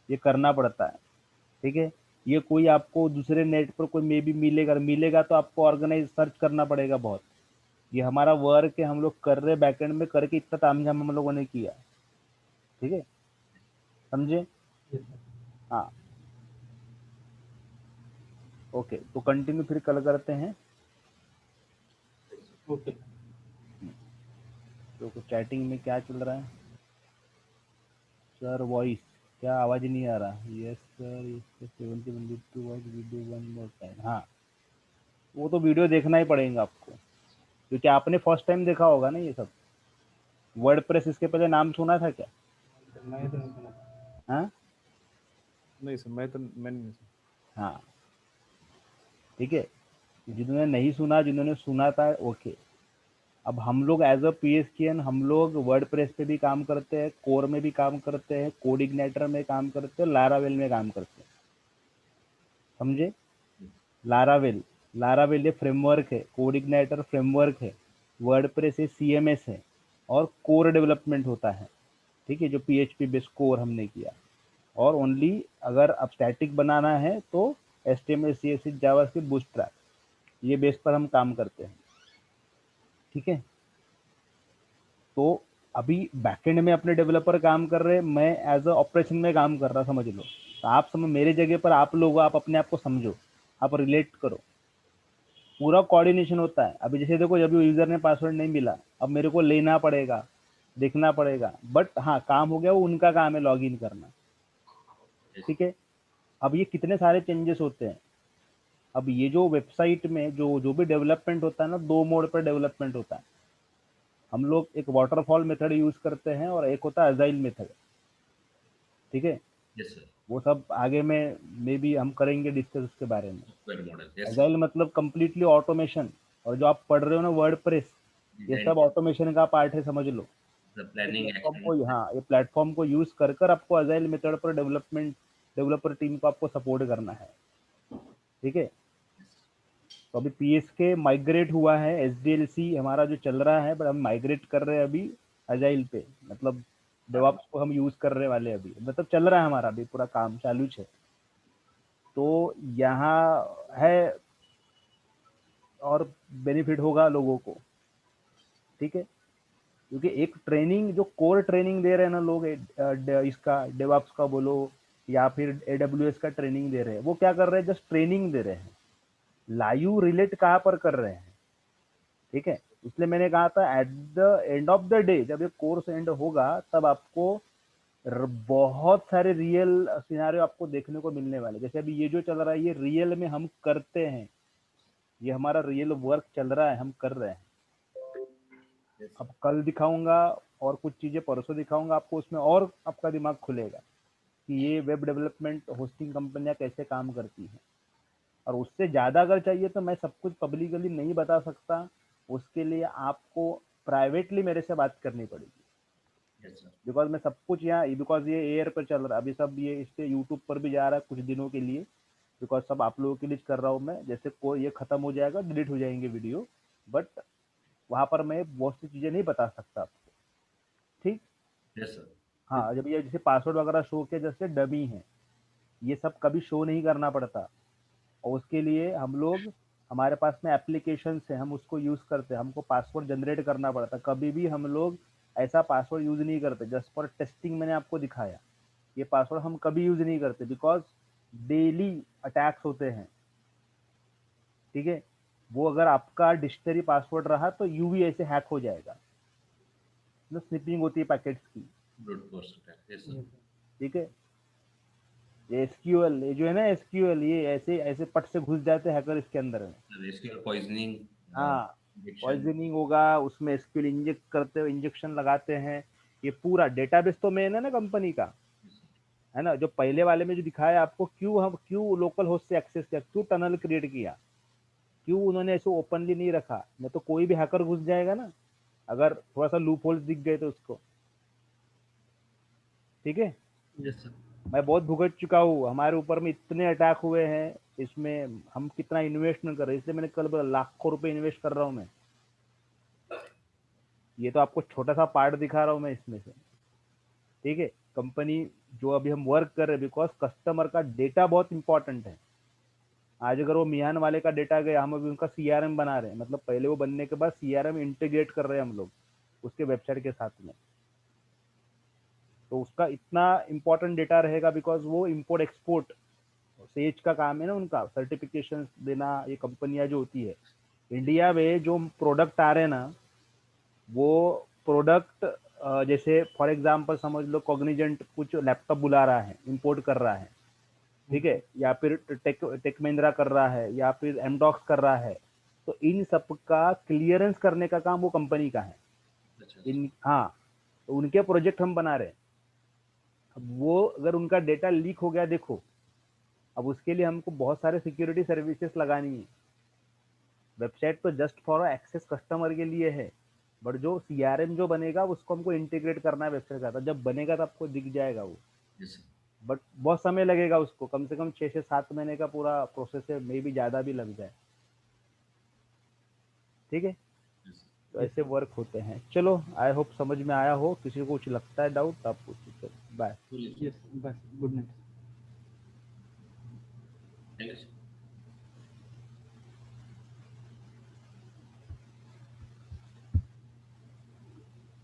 ये करना पड़ता है। ठीक है, ये कोई आपको दूसरे नेट पर कोई मे भी मिलेगा तो आपको ऑर्गेनाइज सर्च करना पड़ेगा बहुत। ये हमारा वर्क है, हम लोग कर रहे बैकएंड में करके इतना तामझाम हम लोगों ने किया। ठीक है, समझे? हाँ, ओके, तो कंटिन्यू फिर कल करते हैं। ओके। तो चैटिंग में क्या चल रहा है सर? वॉइस क्या आवाज़ नहीं आ रहा? Yes sir, 70 to watch video one more time. हाँ, वो तो वीडियो देखना ही पड़ेगा आपको, क्योंकि आपने फर्स्ट टाइम देखा होगा ना ये सब। वर्डप्रेस इसके पहले नाम सुना था क्या? मैं तो नहीं सुना। हाँ नहीं सर, मैंने नहीं सुना। हाँ, ठीक है, जिन्होंने नहीं सुना, जिन्होंने सुना था, ओके। अब हम लोग एज अ PSKN हम लोग वर्डप्रेस पे भी काम करते हैं, कोर में भी काम करते हैं, कोड इग्नाइटर में काम करते हैं, लारावेल में काम करते हैं, समझे? लारावेल, लारावेल ये फ्रेमवर्क है, कोड इग्नाइटर फ्रेमवर्क है, वर्डप्रेस ये CMS है, और कोर डेवलपमेंट होता है। ठीक है, जो PHP बेस कोर हमने किया, और ओनली अगर अब स्टैटिक बनाना है तो HTML CSS जावास्क्रिप्ट बूटस्ट्रैप, ये बेस पर हम काम करते हैं। ठीक है, तो अभी बैकएंड में अपने डेवलपर काम कर रहे हैं, मैं एज अ ऑपरेशन में काम कर रहा, समझ लो। तो आप समझ, मेरे जगह पर आप लोग, आप अपने आप को समझो, आप रिलेट करो, पूरा कोऑर्डिनेशन होता है। अभी जैसे देखो, जब यूजर ने पासवर्ड नहीं मिला, अब मेरे को लेना पड़ेगा, देखना पड़ेगा, बट हाँ, काम हो गया, वो उनका काम है लॉग इन करना। Yes, ठीक है, अब ये कितने सारे चेंजेस होते हैं। अब ये जो वेबसाइट में जो जो भी डेवलपमेंट होता है ना, दो मोड पर डेवलपमेंट होता है। हम लोग एक वाटरफॉल मेथड यूज करते हैं और एक होता है अजाइल मेथड। ठीक है, yes, sir. वो सब आगे में मे बी हम करेंगे डिस्कस उसके बारे में। Software model. Yes, sir. Agile मतलब कंप्लीटली ऑटोमेशन, और जो आप पढ़ रहे हो ना वर्डप्रेस, ये Design, सब ऑटोमेशन का पार्ट है, समझ लो। the ये planning, प्लेटफॉर्म action. को, हाँ, ये प्लेटफॉर्म को यूज कर कर आपको अजाइल मेथड पर डेवलपर टीम को आपको सपोर्ट करना है। ठीक है, तो अभी PSK माइग्रेट हुआ है, SDLC हमारा जो चल रहा है, बट हम माइग्रेट कर रहे हैं अभी अजाइल पे, मतलब डेवऑप्स को हम यूज कर रहे वाले अभी, मतलब चल रहा है हमारा अभी पूरा काम चालू है। तो यहाँ है, और बेनिफिट होगा लोगों को। ठीक है, क्योंकि एक ट्रेनिंग जो कोर ट्रेनिंग दे रहे हैं ना लोग, इसका डेवऑप्स का बोलो या फिर AWS का ट्रेनिंग दे रहे हैं, वो क्या कर रहे हैं, जस्ट ट्रेनिंग दे रहे हैं, लाइव रिलेट कहाँ पर कर रहे हैं। ठीक है, इसलिए मैंने कहा था at the end of the day, जब ये कोर्स एंड होगा तब आपको बहुत सारे रियल सिनारियो आपको देखने को मिलने वाले। जैसे अभी ये जो चल रहा है, ये रियल में हम करते हैं, ये हमारा रियल वर्क चल रहा है, हम कर रहे हैं। Yes, अब कल दिखाऊंगा और कुछ चीज़ें परसों दिखाऊंगा आपको, उसमें और आपका दिमाग खुलेगा कि ये वेब डेवलपमेंट होस्टिंग कंपनियां कैसे काम करती हैं। और उससे ज़्यादा अगर चाहिए तो मैं सब कुछ पब्लिकली नहीं बता सकता, उसके लिए आपको प्राइवेटली मेरे से बात करनी पड़ेगी, यस सर। बिकॉज मैं सब कुछ यहाँ, बिकॉज ये एयर पर चल रहा है अभी सब, ये इस पे यूट्यूब पर भी जा रहा है कुछ दिनों के लिए, बिकॉज सब आप लोगों के लिए कर रहा हूँ मैं। जैसे कोई ये खत्म हो जाएगा, डिलीट हो जाएंगे वीडियो, बट वहाँ पर मैं बहुत सी चीज़ें नहीं बता सकता आपको, ठीक। Yes sir. हाँ, जब ये जैसे पासवर्ड वगैरह शो के जैसे डमी है, ये सब कभी शो नहीं करना पड़ता, और उसके लिए हम लोग, हमारे पास में एप्लीकेशन है, हम उसको यूज़ करते हैं, हमको पासवर्ड जनरेट करना पड़ता। कभी भी हम लोग ऐसा पासवर्ड यूज़ नहीं करते, जस्ट फॉर टेस्टिंग मैंने आपको दिखाया, ये पासवर्ड हम कभी यूज़ नहीं करते, बिकॉज डेली अटैक्स होते हैं, ठीक है। वो अगर आपका डिक्शनरी पासवर्ड रहा तो यूवी ऐसे हैक हो जाएगा, स्निपिंग होती है पैकेट्स की, brute force attack. Yes sir. ठीक है। ये एसक्यूएल, ये जो है ना एसक्यूएल, ये ऐसे ऐसे पट से घुस जाते हैं हैकर इसके अंदर में। एसक्यूएल पॉइजनिंग, हाँ, इंजेक्शन। पॉइजनिंग होगा उसमें, एसक्यूएल इंजेक्ट करते हो, इंजेक्शन लगाते हैं। ये पूरा डेटाबेस तो मेन है ना कंपनी का, है ना। जो पहले वाले में जो दिखाया आपको, क्यों लोकल होस्ट से एक्सेस किया, क्यों टनल क्रिएट किया, क्यों उन्होंने ऐसे ओपनली नहीं रखा, नहीं तो कोई भी हैकर घुस जाएगा ना, अगर थोड़ा सा लूप होल्स दिख गए तो उसको, ठीक है। Yes sir. मैं बहुत भुगत चुका हूँ, हमारे ऊपर में इतने अटैक हुए हैं, इसमें हम कितना इन्वेस्टमेंट कर रहे हैं, इसलिए मैंने कल बोला लाखों रुपए इन्वेस्ट कर रहा हूँ मैं। ये तो आपको छोटा सा पार्ट दिखा रहा हूँ मैं इसमें से, ठीक है। कंपनी जो अभी हम वर्क कर रहे हैं, बिकॉज कस्टमर का डेटा बहुत इंपॉर्टेंट है। आज अगर वो मियान वाले का डेटा गया, हम अभी उनका सीआरएम बना रहे हैं, मतलब पहले वो बनने के बाद सीआरएम इंटीग्रेट कर रहे हैं हम लोग उसके वेबसाइट के साथ में, तो उसका इतना इंपॉर्टेंट डेटा रहेगा, बिकॉज वो इम्पोर्ट एक्सपोर्ट सेज का काम है ना, उनका सर्टिफिकेशन देना। ये कंपनियां जो होती है इंडिया में, जो प्रोडक्ट आ रहे हैं ना, वो प्रोडक्ट जैसे फॉर एग्जांपल समझ लो, कॉग्निजेंट कुछ लैपटॉप बुला रहा है, इंपोर्ट कर रहा है, ठीक है, या फिर टेक महिंद्रा कर रहा है, या फिर एमडॉक्स कर रहा है, तो इन सब का क्लियरेंस करने का काम वो कंपनी का है। इन, हाँ, तो उनके प्रोजेक्ट हम बना रहे हैं। अब वो अगर उनका डेटा लीक हो गया, देखो, अब उसके लिए हमको बहुत सारे सिक्योरिटी सर्विसेज लगानी है। वेबसाइट तो जस्ट फॉर एक्सेस कस्टमर के लिए है, बट जो सीआरएम जो बनेगा उसको हमको इंटीग्रेट करना है वेबसाइट का, जब बनेगा तो आपको दिख जाएगा वो। बट बहुत समय लगेगा उसको, कम से कम 6 से 7 महीने का पूरा प्रोसेस है, मे भी ज़्यादा भी लग जाए, ठीक है। तो ऐसे वर्क होते हैं। चलो, आई होप समझ में आया हो। किसी को कुछ लगता है डाउट आप पूछिए। बाय। यस, बस गुड नाइट। Thank you.